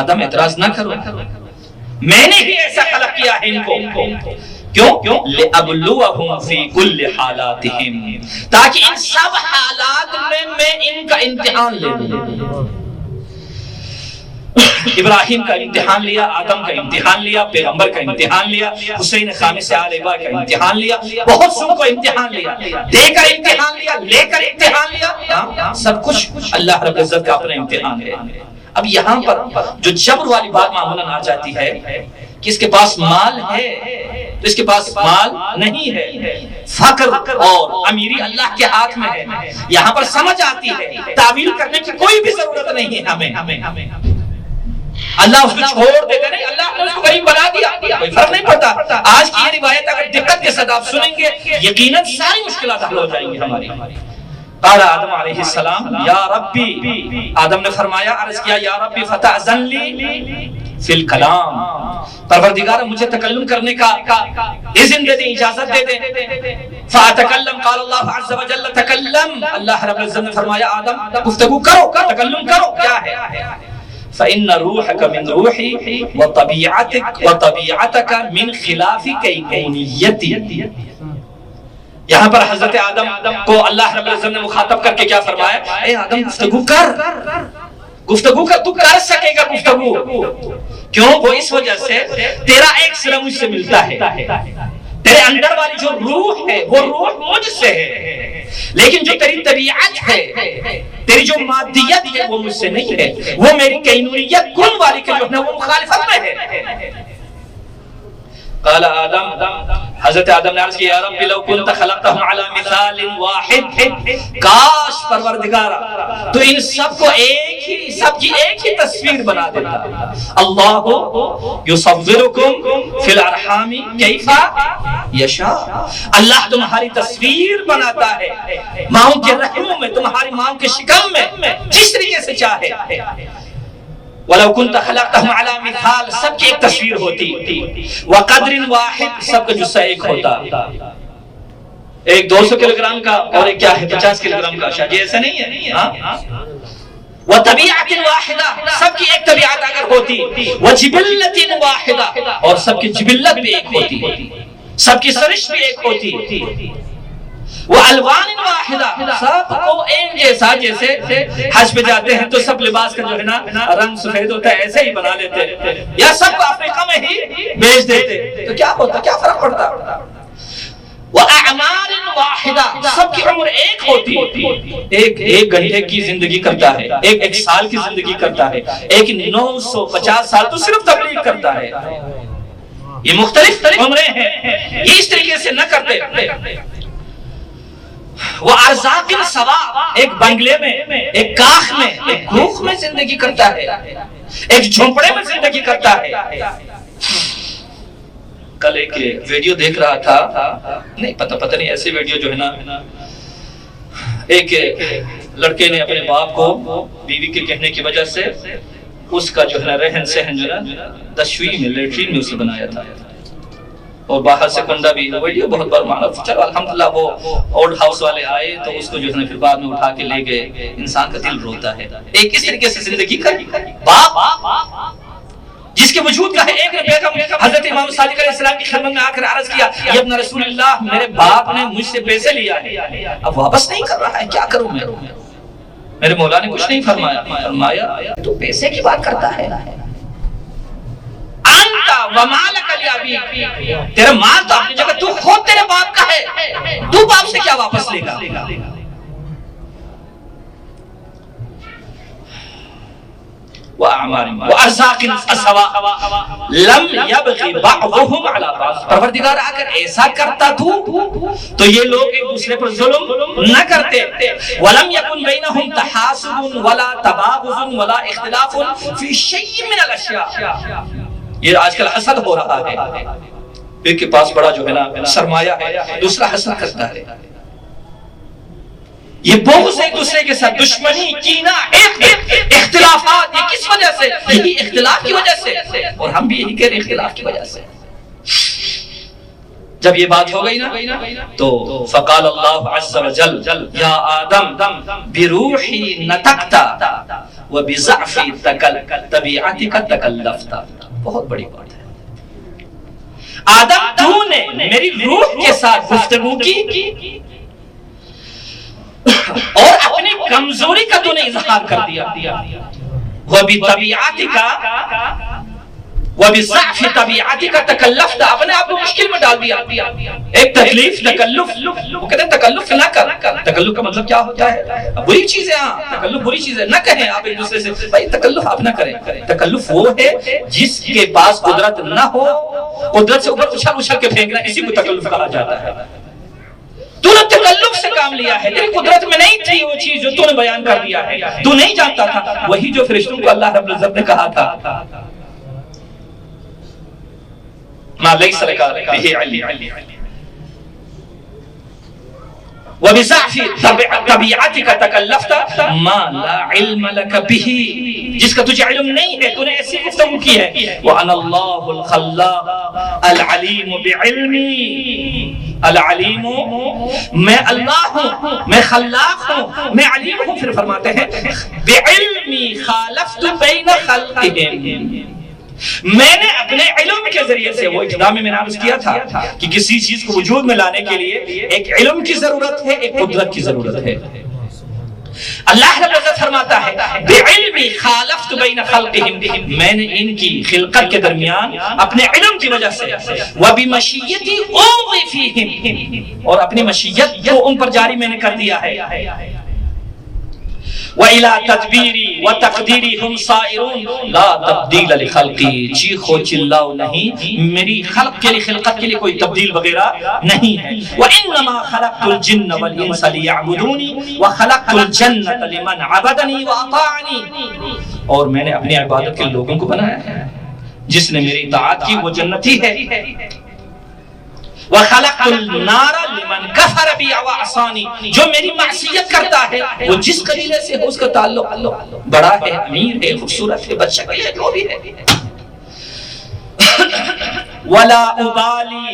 آدم اعتراض نہ کرو، میں نے ہی ایسا خلق کیا ہے ان کو، کیوں؟ لِأَبْلُوَهُمْ فِي كُلِّ حَالَاتِهِمْ، تاکہ ان سب حالات میں ان کا امتحان لے لوں۔ ابراہیم کا امتحان لیا، آدم کا امتحان لیا، پیغمبر کا امتحان لیا، حسین خامس آل ابا کا امتحان لیا، بہت سو کو امتحان لیا، دے کر امتحان لیا، لے کر امتحان لیا، سب کچھ اللہ رب العزت کا اپنا امتحان ہے۔ اب یہاں پر جو جبر والی بات معمولاً آ جاتی ہے کہ اس کے پاس مال ہے تو اس کے پاس مال نہیں ہے، فقر اور امیری اللہ کے ہاتھ میں ہے، یہاں پر سمجھ آتی ہے، تعویل کرنے کی کوئی بھی ضرورت نہیں ہے ہمیں۔ اللہ اس کو چھوڑ دیتے نہیں، اللہ نے اس کو غریب بنا دیا، کوئی فرق نہیں پڑتا۔ آج کی یہ روایت اگر دقت کے ساتھ آپ سنیں گے، یقیناً ساری مشکلات حل ہو جائیں گی ہماری۔ قال آدم علیہ السلام یا ربی، آدم نے فرمایا، عرض کیا، یا ربی فتأذن لی فی الکلام، پروردگار مجھے تکلم کرنے کا اذن دے دے، اجازت دے دے۔ فاتکلم، قال اللہ عز وجل تکلم، اللہ رب العزت نے فرمایا آدم گفتگو کرو، تکلم کرو، کیا ہے؟ فإن روحك من روحي وطبيعتك من خلاف كينونيتي، یہاں پر حضرت آدم کو اللہ رب العزت نے مخاطب کر کے کیا فرمایا؟ اے آدم گفتگو کر، تو کر سکے گا گفتگو، کیوں؟ وہ اس وجہ سے تیرا ایک سرا مجھ سے ملتا ہے، تیرے اندر والی جو روح ہے وہ روح مجھ سے ہے، لیکن جو تیری طبیعت ہے، تیری جو مادیت ہے وہ مجھ سے نہیں ہے، وہ میری کینونیت کن والی کے جو ہے وہ مخالفت میں ہے۔ قال آدم، حضرت آدم نے عرض کیا، یا رب لو كنت خلقتهم على مثال واحد، کاش پروردگارا تو ان سب کو سب کی ایک ہی تصویر بنا دیتا۔ اللہ یصورکم فی الارحام کیف یشاء، اللہ تمہاری تصویر بناتا ہے ماؤں کے رحموں میں، تمہاری ماؤں کے شکم میں، جس طریقے سے چاہے۔ وَلَوْ كُنْتَ خَلَقْتَهُمْ عَلَى مِثَالٍ، سب کی ایک تصویر ہوتی، وَقَدْرٍ وَاحِدٍ، سب کا جسہ ایک ہوتا، ایک 200 کلو گرام کا اور ایک کیا ہے 50 کلو گرام کا، شاید ایسا نہیں ہے۔ وَطَبِيعَةٍ وَاحِدَةٍ، سب کی ایک طبیعت اگر ہوتی، وَجِبِلَّةٍ وَاحِدَةٍ، اور سب کی جبلت بھی ایک ہوتی، سب کی سرش بھی ایک ہوتی، وَأَلْوَانٍ وَاحِدَةٍ، سب کو ایک جیسا، جیسے حج پہ جاتے ہیں تو سب لباس کا جو ہے نا رنگ سفید ہوتا ہے، ایسے ہی بنا لیتے ہیں، یا سب کو افریقہ میں ہی بیچ دیتے، تو کیا ہوتا، کیا فرق پڑتا؟ وَأَعْمَارٍ وَاحِدَةٍ، سب کی عمر ایک ہوتی، ایک گھنٹے کی زندگی کرتا ہے، ایک سال کی زندگی کرتا ہے، ایک 950 سال تو صرف تبلیغ کرتا ہے۔ یہ مختلف عمریں ہیں، یہ اس طریقے سے نہ کرتے۔ وہ ارزاق سوا، ایک بنگلے میں، ایک کاخ میں، ایک گوخ میں زندگی کرتا ہے، ایک جھونپڑے میں زندگی کرتا ہے۔ کل ایک ویڈیو دیکھ رہا تھا، نہیں پتہ نہیں ایسے ویڈیو جو ہے نا، ایک لڑکے نے اپنے باپ کو بیوی کے کہنے کی وجہ سے اس کا جو ہے نا رہن سہن جو ہے نا 10ویں میں لیٹرین میں اسے بنایا تھا، اور باہر سے کنڈا بھی، ویڈیو بہت بار معلوم۔ چلو الحمدللہ وہ اولڈ ہاؤس والے آئے تو اس کو جو ہے نا پھر بعد میں اٹھا کے لے گئے۔ انسان کا دل روتا ہے، ایک اس طریقے سے زندگی کا باپ جس جس کے وجود کا ہے ایک نے بیگم حضرت امام صادق علیہ السلام کی خدمت میں آ کر عرض کیا یا ابن رسول اللہ میرے باپ نے مجھ سے پیسے لیا ہے اب واپس نہیں کر رہا ہے کیا کروں میں؟ میرے مولا نے کچھ نہیں فرمایا تو پیسے کی بات کرتا ہے انتا ومالک لابیک تیرا مال تو اپنی جگہ تو خود تیرے باپ کا ہے تو باپ سے کیا واپس لے گا؟ وَأَرْزَاقٍ أَسْوَاءٍ لَمْ يَبْغِ بَعْضُهُمْ عَلَى بَعْضٍ پروردگار اگر ایسا کرتا تو یہ لوگ ایک دوسرے پر ظلم نہ کرتے وَلَمْ يَكُنْ بَيْنَهُمْ تَحَاسُدٌ وَلَا تَبَاغُضٌ وَلَا اِخْتِلَافٌ فِي شَيْءٍ مِنَ الْأَشْيَاءِ یہ آج کل حسد ہو رہا ہے ایک کے پاس بڑا جو ہے نا سرمایہ ہے دوسرا حسد کرتا ہے یہ بغض ایک دوسرے کے ساتھ دشمنی کینہ اختلافات یہ کس وجہ سے؟ یہی اختلاف کی وجہ سے اور ہم بھی یہی کہہ رہے ہیں اختلاف کی وجہ سے جب یہ بات ہو گئی نا تو فقال اللہ عز وجل یا آدم بروحی نطقت وبضعف طبیعتک تکلفت بہت بڑی بات ہے آدم تو نے میری روح کے ساتھ گفتگو کی اور اپنی کمزوری کا تو نے اظہار کر دیا وَبِطَبِعَتِكَ وَبِضَعْفِ طَبِعَتِكَ تَكَلَّفْتَ اپنے آپ کو مشکل میں ڈال دیا ایک تکلیف تکلف وہ کہتے ہیں تکلف نہ کر تکلف کا مطلب کیا ہوتا ہے بری چیز ہے ہاں تکلف بری چیز ہے نہ کہیں آپ ایک دوسرے سے بھائی تکلف آپ نہ کریں تکلف وہ ہے جس کے پاس قدرت نہ ہو قدرت سے اوپر اچھل کے پھینکنا اسی کو تکلف کہا جاتا ہے تو نے تکلف سے کام لیا ہے تیری قدرت میں نہیں تھی وہ چیز جو تو نے بیان کر دیا ہے تو نہیں جانتا تھا وہی جو فرشتوں کو اللہ رب العزت نے کہا تھا ما لیس لک بہ علم وبضعف طبیعتک تکلفت ما لا علم لک بہ جس کا تجھے علم نہیں ہے تو نے ایسی گفتگو کی ہے وانا اللہ الخلاق العلیم بعلمی العلیم میں اللہ ہوں میں خلاق ہوں میں علیم ہوں پھر فرماتے ہیں بعلمی خالفت بین خلقہم میں نے اپنے علم کے ذریعے سے وہ ابتدا میں نے عرض کیا تھا کہ کسی چیز کو وجود میں لانے کے لیے ایک علم کی ضرورت ہے ایک قدرت کی ضرورت ہے اللہ رب العزت فرماتا ہے بعلمی خالفت بین خلقہم میں نے ان کی خلقت کے درمیان اپنے علم کی وجہ سے وبمشیتی اوغی فیہم اور اپنی مشیت کو ان پر جاری میں نے کر دیا ہے وَإِلَىٰ تَدْبِيرِي وَتَقْدِيرِي هُمْ صَائِرُونَ لَا تَبْدِيلَ لِخَلْقِي چیخو چلاؤ نہیں میری خلق کے لیے خلقت کے لیے کوئی تبدیل وغیرہ نہیں ہے وَإِنَّمَا خَلَقْتُ الْجِنَّ وَالْإِنسَ لِيَعْبُدُونِ وَخَلَقْتُ الْجَنَّةَ لِمَنْ عَبَدَنِي وَأَطَاعَنِي اور میں نے اپنی عبادت کے لوگوں کو بنایا ہے جس نے میری اطاعت کی وہ جنتی ہے وَخَلَقْتُ النَّارَ لِمَنْ كَفَرَ بِي وَعَصَانِي جو میری معصیت کرتا ہے وہ جس قبیلے سے ہو اس کا تعلق بڑا ہے امیر ہے خوبصورت ہے بچہ ہے جو بھی ہے وَلَا أُبَالِي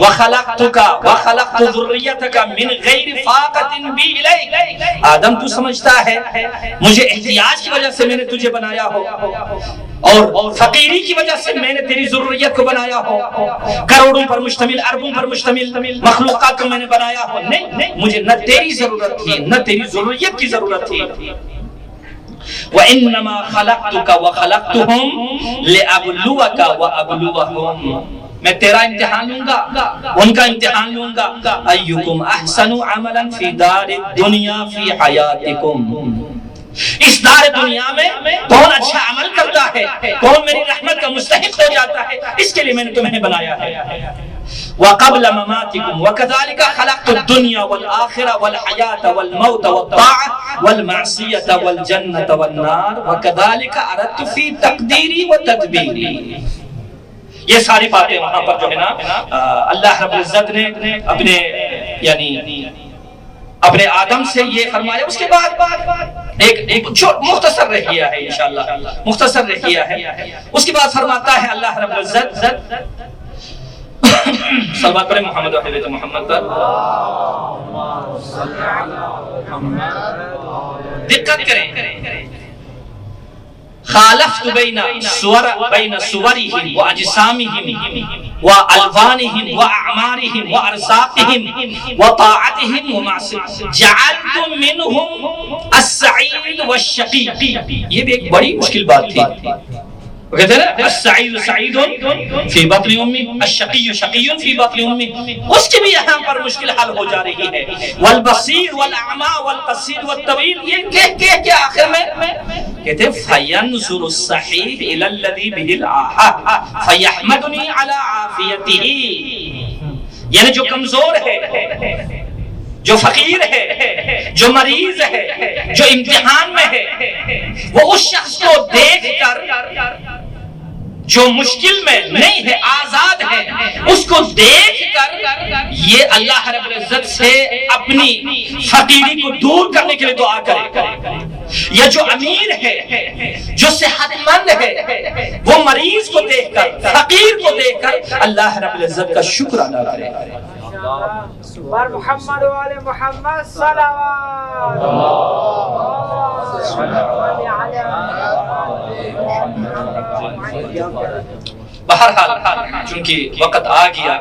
وَخَلَقْتُكَ وَخَلَقْتُ ذُرِّيَّتَكَ مِنْ غَيْرِ فَاقَةٍ بِي إِلَيْكَ آدم تو سمجھتا ہے مجھے احتیاج کی وجہ سے میں نے تجھے بنایا ہو اور فقیری کی وجہ سے میں نے تیری ضروریت کو بنایا ہو کروڑوں پر مشتمل اربوں پر مشتمل مخلوقات کو میں نے بنایا ہو نہیں مجھے نہ تیری ضرورت تھی نہ تیری ضروریت کی ضرورت تھی وَإِنَّمَا خَلَقْتُكَ وَخَلَقْتُهُمْ لِأَبْلُوَكَ وَأَبْلُوَهُمْ میں تیرا امتحان لوں گا ان کا امتحان لوں گا اَيُّكُمْ أَحْسَنُ عَمَلًا فِي دَارِ الدُّنْيَا فِي حَيَاتِكُمْ اس دار دنیا میں کون اچھا عمل کرتا ہے کون میری رحمت کا مستحق ہو جاتا ہے اس کے لیے میں نے تمہیں بنایا ہے وَقَبْلَ مَمَاتِكُمْ وَكَذَلِكَ خَلَقْتُ الدُّنْيَا وَالْآخِرَةَ وَالْحَيَاةَ وَالْمَوْتَ وَالطَّاعَةَ وَالْمَعْصِيَةَ وَالْجَنَّةَ وَالنَّارَ وَكَذَلِكَ أَرَدْتُ فِي تَقْدِيرِي وَتَدْبِيرِي یہ ساری باتیں وہاں پر جو ہے نا اللہ رب العزت نے اپنے یعنی اپنے آدم سے یہ فرمایا اس کے بعد ایک مختصر رحیہ ہے انشاءاللہ مختصر رحیہ ہے اس کے بعد فرماتا ہے اللہ رب العزت صلوات پر محمد و حضرت محمد پر دقت کریں خالفت بین صورہم واجسامہم والوانہم واعمارہم وارزاقہم وطاعتہم ومعصیتہم جعلت منہم السعید والشقی. یہ بھی ایک بڑی مشکل بات تھی. وہ کہتے ہیں السعید سعید فی بطن امی الشقی شقی فی بطن امی. اس کی بھی یہاں پر مشکل حل ہو جا رہی ہے. والبصیر والاعمی والقصیر والطویل. یہ کہہ کے آخر میں کہتے ہیں فینظر الصحیح الی الذی بہ العاہہ فیحمدنی علی عافیتہ. یعنی جو کمزور ہے، جو فقیر ہے، جو مریض ہے، جو امتحان میں ہے، وہ اس شخص کو دیکھ کر جو مشکل میں نہیں ہے، آزاد ہے، اس کو دیکھ کر یہ اللہ رب العزت سے اپنی فقیری کو دور کرنے کے لیے دعا کرے. یا جو امیر ہے، جو صحت مند ہے، وہ مریض کو دیکھ کر، فقیر کو دیکھ کر اللہ رب العزت کا شکر ادا کرے. بر محمد و آل محمد صلوات. بہرحال چونکہ وقت آ گیا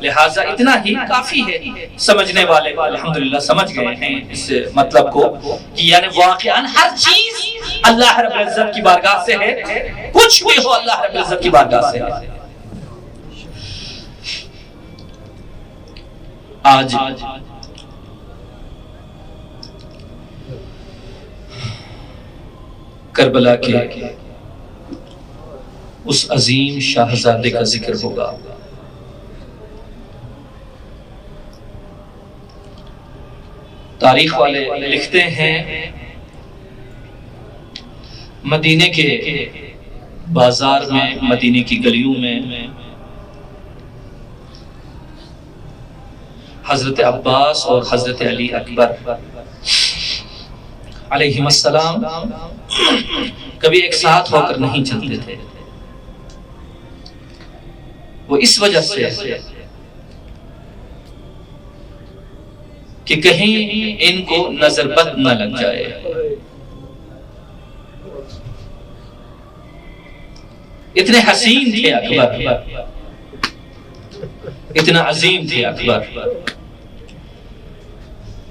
لہٰذا اتنا ہی کافی ہے. سمجھنے والے الحمدللہ سمجھ گئے ہیں اس مطلب کو کہ یعنی واقعاً ہر چیز اللہ رب العزت کی بارگاہ سے ہے. کچھ بھی ہو اللہ رب العزت کی بارگاہ سے ہے. آج کربلا کے اس عظیم شاہزادے کا ذکر ہوگا. تاریخ والے لکھتے ہیں مدینے کے بازار میں، مدینے کی گلیوں میں حضرت عباس اور حضرت علی اکبر علیہم السلام کبھی ایک ساتھ ہو کر نہیں چلتے تھے. وہ اس وجہ سے کہ کہیں ان کو نظر بد نہ لگ جائے. اتنے حسین تھے اکبر، اتنا عظیم تھے اکبر.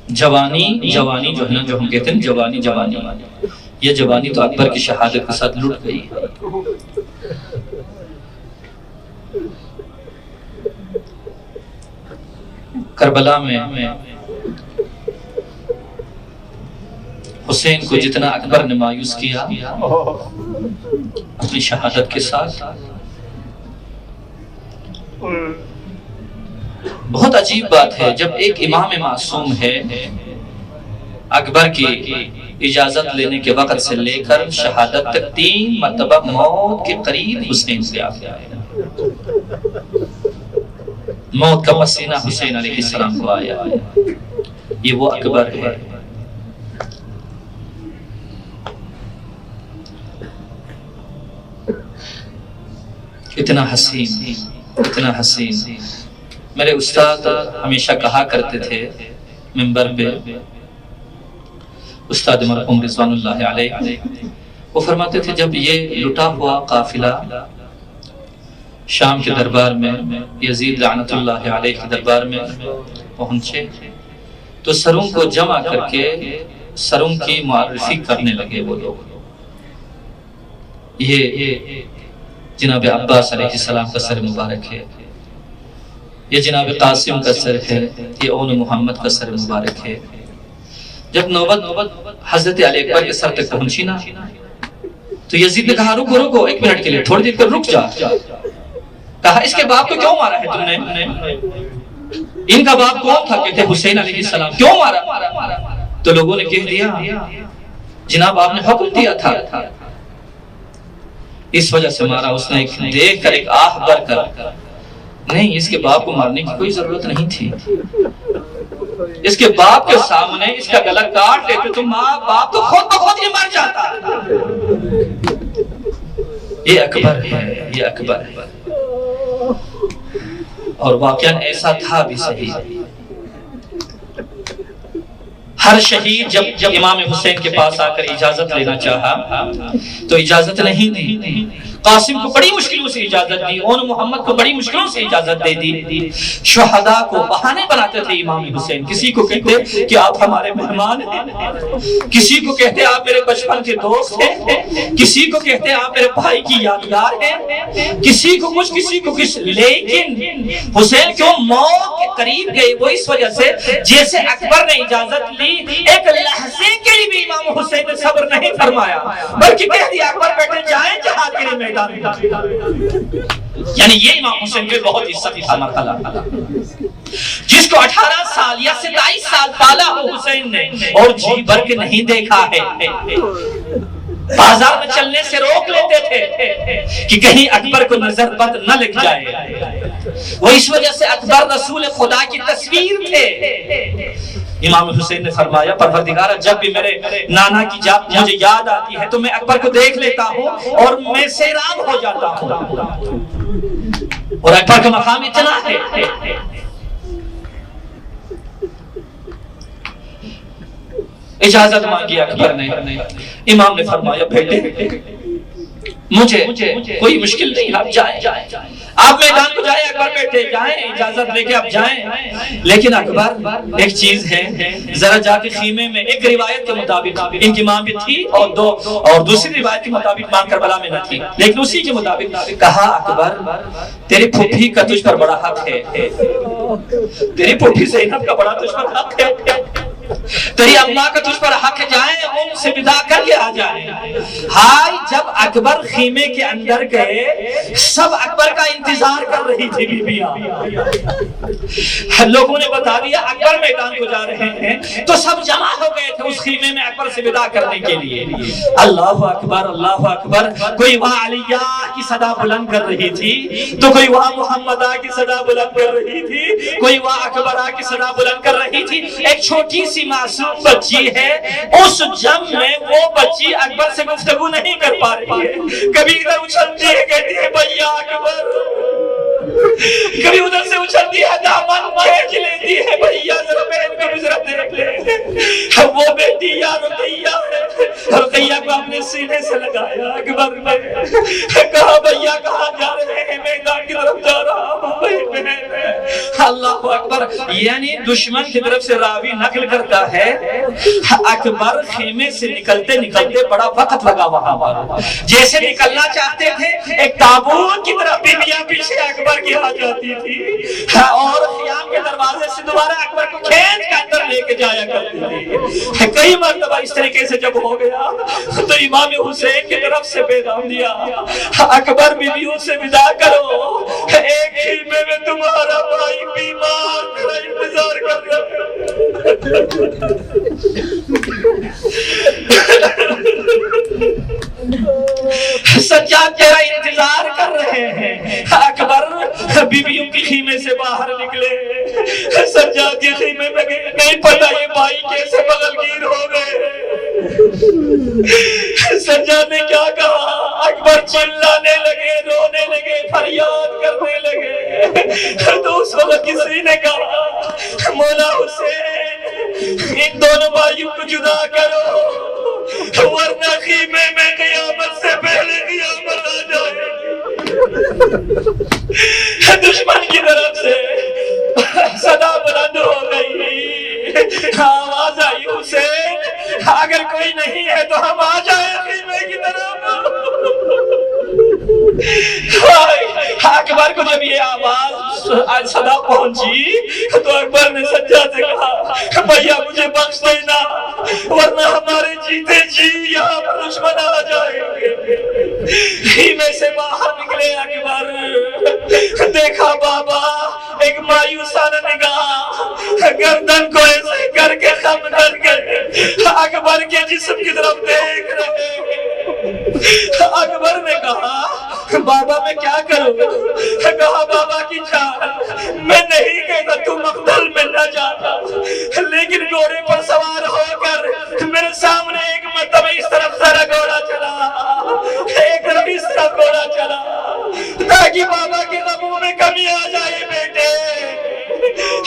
جوانی جو ہے نا، جو ہم کہتے ہیں جوانی، یہ جوانی تو اکبر کی شہادت کے ساتھ لٹ گئی. کربلا میں حسین کو جتنا اکبر نے مایوس کیا اپنی شہادت کے ساتھ، بہت عجیب بات ہے جب ایک امام معصوم ہے اکبر کی اجازت لینے کے وقت سے لے کر شہادت تک 3 مرتبہ موت کے قریب حسین سے آ گیا ہے. موت کا پسینہ حسین علیہ السلام کو آیا. یہ وہ اکبر ہے. اتنا حسین، اتنا حسین. میرے استاد ہمیشہ کہا کرتے تھے منبر پہ، استاد مرحوم رضوان اللہ علیہ، وہ فرماتے تھے جب یہ لٹا ہوا قافلہ شام کے دربار میں، یزید لعنت اللہ علیہ کے دربار میں پہنچے تو سروں کو جمع کر کے سروں کی معرفی کرنے لگے وہ لوگ. یہ جناب عباس علیہ السلام کا سر مبارک ہے، یہ جناب قاسم کا سر ہے، یہ اون محمد کا سر مبارک ہے. جب نوبت حضرت علی اکبر کے سر تک پہنچی نا تو یزید نے کہا رکو 1 منٹ کے لیے، تھوڑی دیر پر رک جا. کہا اس کے باپ کو کیوں مارا ہے تم نے؟ ان کا باپ کون تھا؟ کہتے حسین علیہ السلام. کیوں مارا؟ تو لوگوں نے کہہ دیا جناب آپ نے حکم دیا تھا، اس وجہ سے مارا. اس نے دیکھ کر ایک آہ بھر کر، نہیں اس کے باپ کو مارنے کی کوئی ضرورت نہیں تھی. اس کے باپ کے سامنے اس کا گلا کاٹ لیتے تو ماں باپ تو خود بخود ہی مر جاتا. یہ اکبر ہے، یہ اکبر ہے. اور واقعاً ایسا تھا بھی صحیح. ہر شہید جب امام حسین کے پاس آ کر اجازت لینا چاہا تو اجازت نہیں دی. قاسم کو بڑی مشکلوں سے اجازت دی، اون محمد کو بڑی مشکلوں سے اجازت دے دی. شہداء کو بہانے بناتے تھے امام حسین. کسی کو کہتے کہ آپ ہمارے مہمان ہیں، کسی کو کہتے آپ میرے بچپن کے دوست ہیں، کسی کو کہتے آپ میرے بھائی کی یادگار ہیں، کسی کو کچھ کسی کو کچھ. لیکن حسین کیوں موت کے قریب گئے؟ وہ اس وجہ سے جیسے اکبر نے اجازت لی، ایک لحظے کے لیے بھی امام حسین نے صبر نہیں فرمایا، بلکہ کہہ دیا اکبر بیٹے جائیں جہاد کے لیے میدان میں. یعنی یہ امام حسین کے بہت ہی سخت تھا مرحلہ، جس کو 18 سال یا 27 سال پالا ہو حسین نے اور جی بھر کے نہیں دیکھا ہے. بازار میں چلنے سے روک لیتے تھے کہ کہیں اکبر کو نظر بد نہ لگ جائے. وہ اس وجہ سے اکبر رسول خدا کی تصویر تھے. امام حسین نے فرمایا پروردگارہ جب بھی میرے نانا کی جات مجھے یاد آتی ہے تو میں اکبر کو دیکھ لیتا ہوں اور میں سیراب ہو جاتا ہوں. اور اکبر کا مقام اتنا ہے. اجازت مانگی اکبر نے. امام نے فرمایا بیٹے مجھے کوئی مشکل نہیں، آپ جائیں، آپ میدان کو جائیں. اکبر بیٹے جائیں، اجازت لے کے آپ جائیں. لیکن اکبر ایک چیز ہے، ذرا جا کے خیمے میں. ایک روایت کے مطابق ان کی ماں بھی تھی اور دوسری روایت کے مطابق ماں کربلا میں نہ تھی، لیکن اسی کے مطابق کہا اکبر تیری پھوپھی کا تجھ پر بڑا حق ہے، تیری پھوپھی زینب کا بڑا تجھ پر حق ہے، تیری اماں کا تجھ پر حق ہے، جائیں ان سے ودا کر کے آ جائیں. ہائی جب اکبر خیمے کے اندر گئے سب اکبر کا انتظار کر رہی تھی بیویاں. لوگوں نے بتا دیا اکبر میدان کو جا رہے ہیں تو سب جمع ہو گئے تھے اس خیمے میں اکبر سے ودا کرنے کے لیے. اللہ اکبر اللہ اکبر. کوئی وہاں علیہ کی صدا بلند کر رہی تھی تو کوئی وہاں محمدہ کی صدا بلند کر رہی تھی، کوئی وہاں اکبرہ کی صدا بلند کر رہی تھی. ایک چھوٹی سی معصوم بچی ہے، اس جم میں وہ بچی اکبر سے گفتگو نہیں کر پا رہی ہے. کبھی ادھر اچھلتی ہے کہتی ہے بھیا اکبر، کبھی ادھر سے اچھلتی ہے دامن کھینچ لیتی ہے بھیا ذرا بہن کو بھی ذرا دیکھ لے. وہ بیٹی یا رقیہ ہے، رقیہ کو اپنے سینے سے لگایا اکبر نے. کہا بھیا کہاں جا رہے ہیں؟ میدان کی طرف جا رہا ہوں. اللہ اکبر. یعنی دشمن کی طرف سے راوی نقل کرتا ہے اکبر خیمے سے نکلتے نکلتے بڑا وقت لگا وہاں پر. جیسے نکلنا چاہتے تھے ایک تابوت کی طرف بیویاں پیچھے اکبر کی آ جاتی تھی اور خیام کے دروازے سے دوبارہ اکبر کو کھینچ کر اندر لے کے جایا کرتی تھی. کئی مرتبہ اس طریقے سے جب ہو گیا تو امام حسین کی طرف سے پیغام دیا اکبر بیویوں سے ودا کرو، ایک خیمے میں تمہارا بھائی بیمار میرا انتظار کر رہا ہے. سجاد تیرا انتظار کر رہے ہیں. اکبر بیویوں کی خیمے سے باہر نکلے. سجاد کے خیمے میں گئے، نہیں پتا یہ بھائی کیسے بغلگیر ہو گئے. سجاد نے کیا کہا؟ اکبر چلانے لگے، رونے لگے، فریاد کرنے لگے. تو اس وقت کسی نے کہا مولا حسین ان دونوں بھائیوں کو جدا کرو ورنہ خیمے میں قیامت سے پہلے قیامت آ جائے. دشمن کی طرف سے صدا بلند ہو گئی، آواز آئی حسین اگر کوئی نہیں ہے تو ہم آ جائیں خیمے کی طرف. اکبر کو جب یہ آواز صدا پہنچی تو اکبر نے سجاد سے کہا بھیا مجھے بخش دینا ورنہ ہمارے جیتے جی یہاں پر دشمن آ جائیں گے. خیمے سے باہر نکلے اکبر، دیکھا بابا ایک مایوسانہ نگاہ گردن کو ایسے کر کے خم کر کے اکبر کے جسم کی طرف دیکھ رہے. اکبر نے کہا بابا میں کیا کروں؟ کہا بابا کی جان میں نہیں کہتا تو مقتل میں نہ جاتا، لیکن گھوڑے پر سوار ہو کر میرے سامنے ایک مرتبہ اس طرف ذرا گھوڑا چلا، ایک طرف اس طرف گھوڑا چلا تاکہ بابا کے غموں میں کمی آ جائے. بیٹے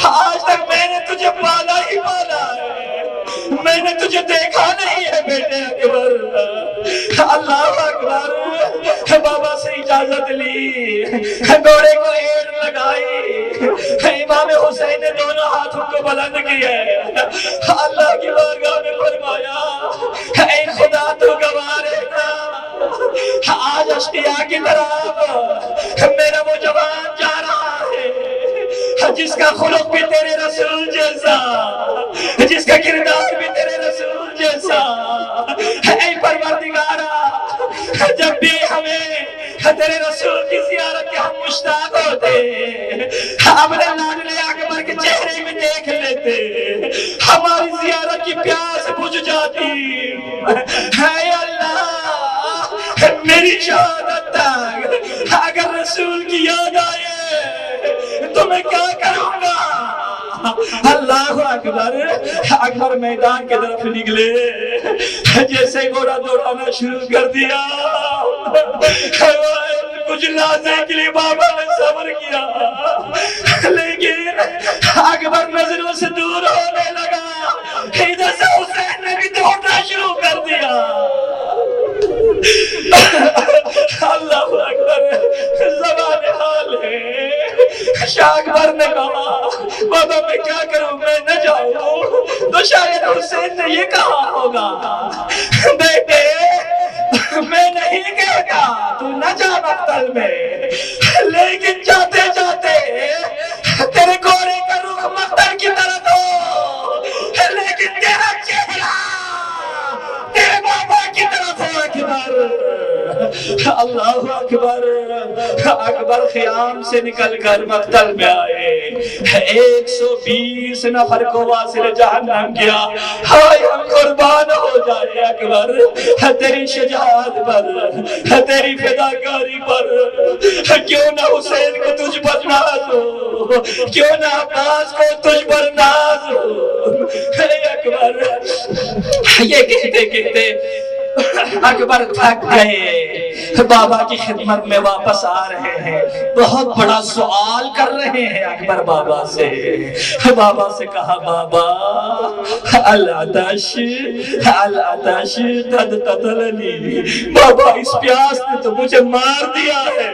آج تک میں نے تجھے پالا ہی پالا ہے، تجھے دیکھا نہیں ہے بیٹے اکبر۔ اللہ اکبر، بابا سے اجازت لی، گھوڑے کو ایڑ لگائی، امام حسین نے دونوں ہاتھوں کو بلند کیے، اللہ کی بارگاہ میں فرمایا اے خدا تو گواہ رہنا، آج اشقیاء کی طرف میرا وہ جوان جا رہا ہے جس کا خلق بھی تیرے رسول جیسا، جس کا کردار بھی تیرے رسول جیسا۔ اے پروردگارا، جب بھی ہمیں تیرے رسول کی زیارت کے ہم مشتاق ہوتے، اپنے لاڈلے اکبر کے چہرے میں دیکھ لیتے، ہماری زیارت کی پیاس بجھ جاتی۔ اے اللہ، میری شہادت تک اگر رسول کی یاد آئے تو میں کیا کروں گا؟ اللہ اکبر۔ اکبر میدان کی طرف نکلے، جیسے گھوڑا دوڑانا شروع کر دیا، کچھ لحظے کے لیے بابا نے صبر کیا، لیکن اکبر نظروں سے دور ہونے لگا، ادھر سے حسین نے بھی دوڑنا شروع کر دیا۔ اللہ اکبر، زبان حال ہے۔ شاہ اکبر نے کہا بابا میں کیا کروں، میں نہ جاؤں تو شاید حسین نے یہ کہا ہوگا بیٹے میں نہیں کہتا تو نہ جا مقتل میں، لیکن جاتے جاتے تیرے گھوڑے کا رخ مقتل کی طرف ہو، لیکن تیرا چہرہ تیرے بابا کی طرف ہو۔ اکبر، اللہ اکبر۔ اکبر خیام سے نکل کر مقتل میں آئے، 120 نفر کو واصل جہنم کیا۔ ہائے ہم قربان ہو جائے اکبر تیری شجاعت پر، تیری فداکاری پر۔ کیوں نہ حسین کو تجھ پر ناز ہو، کیوں نہ عباس کو تجھ پر ناز ہو۔ اے اکبر، یہ کہتے کہتے اکبر تھک گئے، بابا کی خدمت میں واپس آ رہے ہیں، بہت بڑا سوال کر رہے ہیں اکبر بابا سے۔ بابا سے کہا بابا العطش العطش قد قتلنی، بابا اس پیاس نے تو مجھے مار دیا ہے،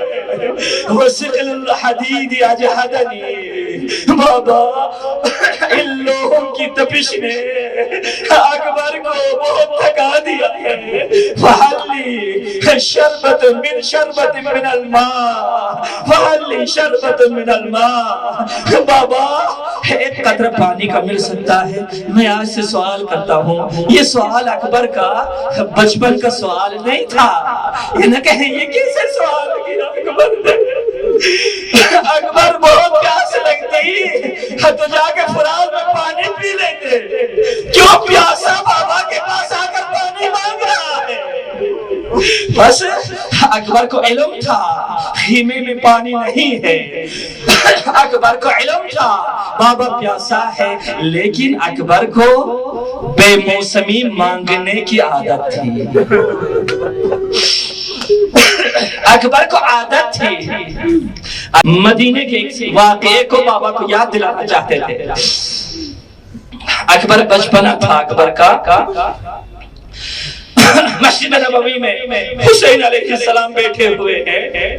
وثقل الحدید اجہدنی، بابا ان لوگوں کی تپش نے اکبر کو بہت تھکا دیا ہے۔ فحلی شربت من شربت من الماء، فحلی شربت من الماء، بابا ایک قطرہ پانی کا مل سکتا ہے؟ میں آج سے سوال کرتا ہوں، یہ سوال اکبر کا بچپن کا سوال نہیں تھا، یہ نہ کہیں یہ کیسے سوال کیا اکبر نے۔ اکبر بہت پیاس لگتی تو جا کے فرات میں پانی پی لیتے، کیوں پیاسا بابا کے پاس آ کر پانی مانگ رہا ہے؟ بس اکبر کو علم تھا خیمے میں پانی نہیں ہے، اکبر کو علم تھا بابا پیاسا ہے، لیکن اکبر کو بے موسمی مانگنے کی عادت تھی۔ اکبر کو عادت تھی، مدینے کے ایک واقعے کو بابا کو یاد دلانا چاہتے تھے۔ اکبر بچپنا تھا اکبر کا، مسجد نبوی میں حسین علیہ السلام بیٹھے ہوئے ہیں،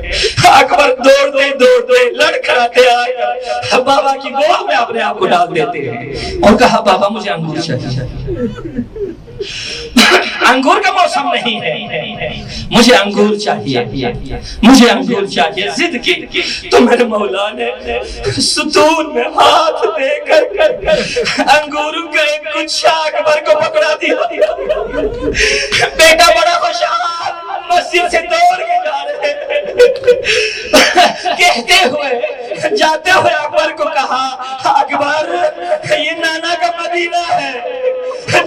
اکبر دوڑتے دوڑتے لڑکھڑاتے آئے بابا کی گود میں اپنے آپ کو ڈال دیتے ہیں اور کہا بابا مجھے انگور چاہیے، انگور کا موسم نہیں ہے، مجھے انگور چاہیے، مجھے انگور چاہیے، ضد کی تو میرے مولا نے ستون میں ہاتھ دے کر انگوروں کا ایک گچھا اکبر کو پکڑا دیا۔ بیٹا بڑا خوشحال مسجد سے دوڑ کے جا رہے کہتے ہوئے جاتے ہوئے اکبر کو کہا اکبر یہ نانا کا مدینہ ہے،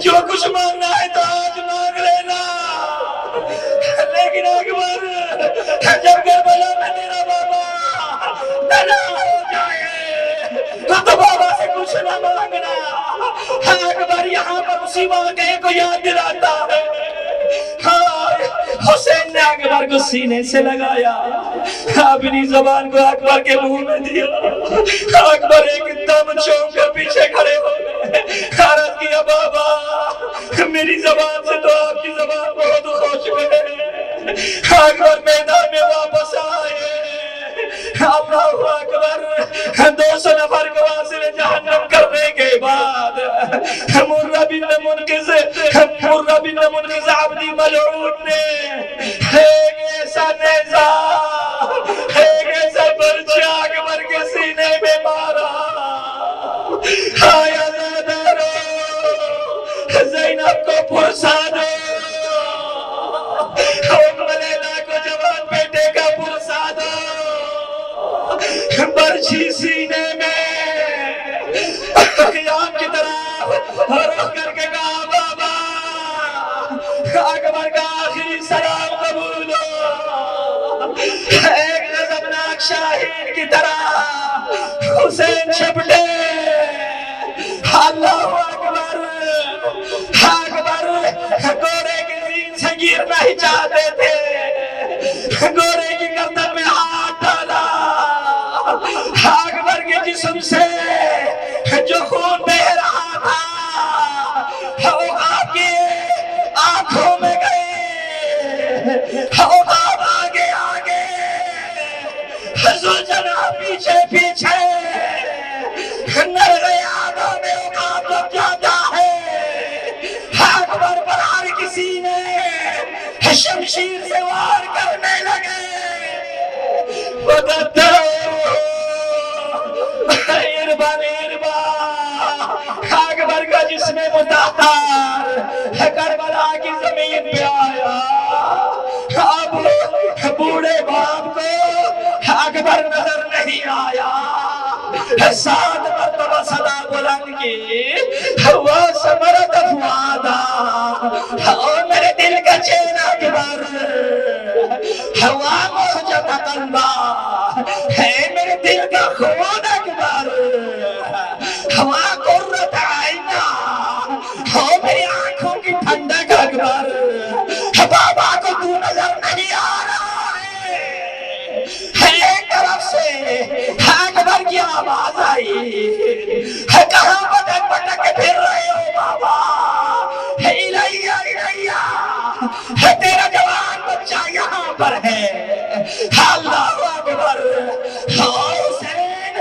جو کچھ مانگنا ہے تو آج مانگ لینا، لیکن اکبر جب کربلا میں تیرا بابا تنا ہو جائے تو بابا سے کچھ نہ مانگنا۔ اکبر یہاں پر اسی واقعے کو یاد دلاتا ہے، حسین نے اکبر کو سینے سے لگایا، اپنی زبان کو اکبر کے منہ میں دیا۔ اکبر ایک دم چونک کر پیچھے کھڑے ہو گئے، عرض کیا بابا میری زبان سے تو آپ کی زبان بہت خوش ہے۔ اکبر میدان میں واپس آئے، اللہ اکبر، 200 نفر کو واصل جہنم کرنے کے بعد مرہ بن منقذ عبدی ملعون نے ایک ایسا نیزہ، ایک ایسا برچہ اکبر کے سینے میں مارا، آیا زیادہ رو، زینب کو پرسا دو، ام لیلا کو جوان بیٹے کا پرسا دو، برچھی سینے میں قیام کی طرح رخ کر کے کہا بابا اکبر کا آخری سلام قبول ہو۔ ایک غضبناک شاہین کی طرح حسین چھپٹے، اللہ اکبر، اکبر گورے کی زین سے گرنا ہی چاہتے تھے، گورے کی گردن میں ہاتھ ڈالا، اکبر کے جسم سے جو خون بہ رہا تھا وہ آپ کی آنکھوں میں گئے، آپ آگے آگے، زلجھنا پیچھے پیچھے، نرغے آدھا میں عقاب لگ جاتا ہے۔ اکبر پر ہر کسی نے شمشیر سے وار کرنے لگے، اکبر کا جسم متحر کربلا کی زمین پہ آیا۔ اب بوڑھے باپ کو اکبر نظر نہیں آیا، 7 مرتبہ صدا بلند کی، وَسَمَرَتَ فُؤَادًا، او میرے دل کا چین اکبر، وَمُحْجَتَ قَلْبًا، ہے میرے دل کا خون اکبر، وَقُرَّتَ عَيْنًا، ہو میری آنکھوں کی ٹھنڈک اکبر۔ بابا کو تو نظر نہیں آ رہا ہے، ایک طرف سے اکبر کی آواز آئی، کہاں بٹک بٹک کے پھر رہے ہو بابا، الیہ الیہ، تیرا جوان بچہ یہاں پر ہے، اللہ اکبر۔ حسین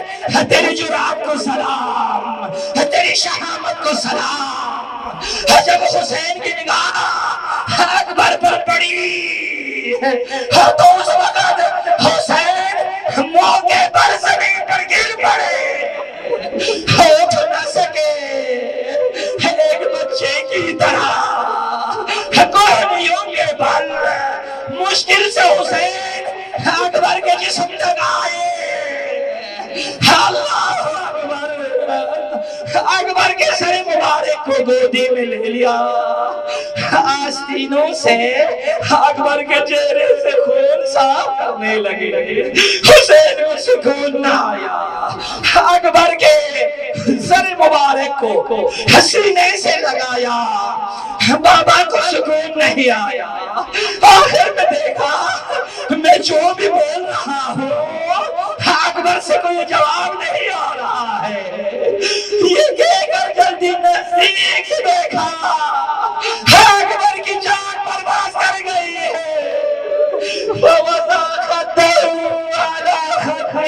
تیری جرات کو سلام، تیری شہامت کو سلام۔ جب حسین کی نگاہ اکبر پر پڑی تو اس وقت حسین موقع پر زمین پر گر پڑے، اٹھ نہ سکے، ایک بچے کی طرح کوہنیوں کے بل مشکل سے حسین اکبر کے جسم تک آئے۔ اللہ اکبر، اکبر کے سر مبارک کو گودی میں لے لیا، آستینوں سے اکبر کے چہرے سے خون صاف کرنے لگے۔ حسین کو سکون نہ آیا، اکبر کے سر مبارک کو سینے سے لگایا، بابا کو سکون نہیں آیا۔ آخر میں دیکھا میں جو بھی بول رہا ہوں اکبر سے کوئی جواب نہیں آ رہا ہے، یہ کہہ کر جلدی نزدیک سے دیکھا اکبر کی جان پرواز کر گئی ہے۔ وَوَضَعَ خَدَّهُ عَلَى خَدِّهِ،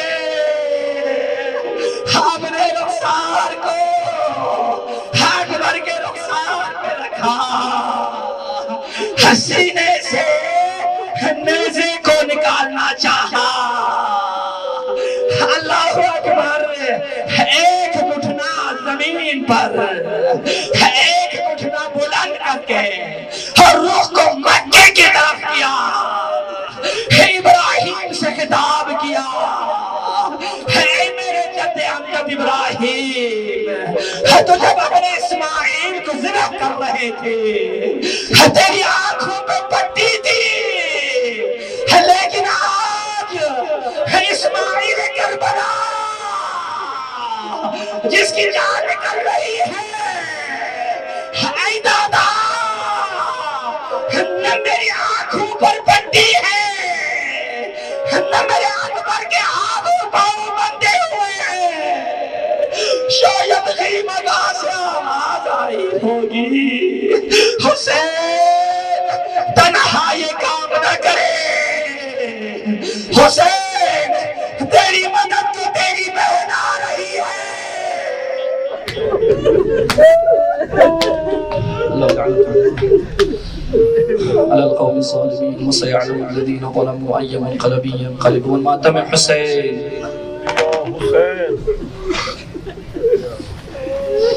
ہم نے رخسار کو اکبر کے رخسار پہ رکھا، سینے سے نیزے کو نکالنا چاہا۔ اللہ اکبر، ایک گھٹنا زمین پر، ایک گھٹنا بلند کر کے اور رخ کو مکے کی طرف کیا، ابراہیم سے خطاب کیا، اے میرے جد امجد ابراہیم، تو جب اپنے اسماعیل کو ذبح کر رہے تھے تیری آنکھوں پہ پٹی تھی، لیکن آج اسماعیل کربلا جس کی جان نکل رہی ہے، اے دادا، میری آنکھوں پر پٹی ہے، نہ میرے اکبر کے ہاتھ پاؤں بندے ہوئے ہیں، شاید غیبت سے آواز آئی ہوگی، حسین تنہا یہ کام نہ کرے، حسین تیری مدد کو تیری بہن آ رہی ہے۔ اللہ تعالی على القوم الظالمين وسيعلم الذين ظلموا أي منقلب ينقلبون. ماتم حسين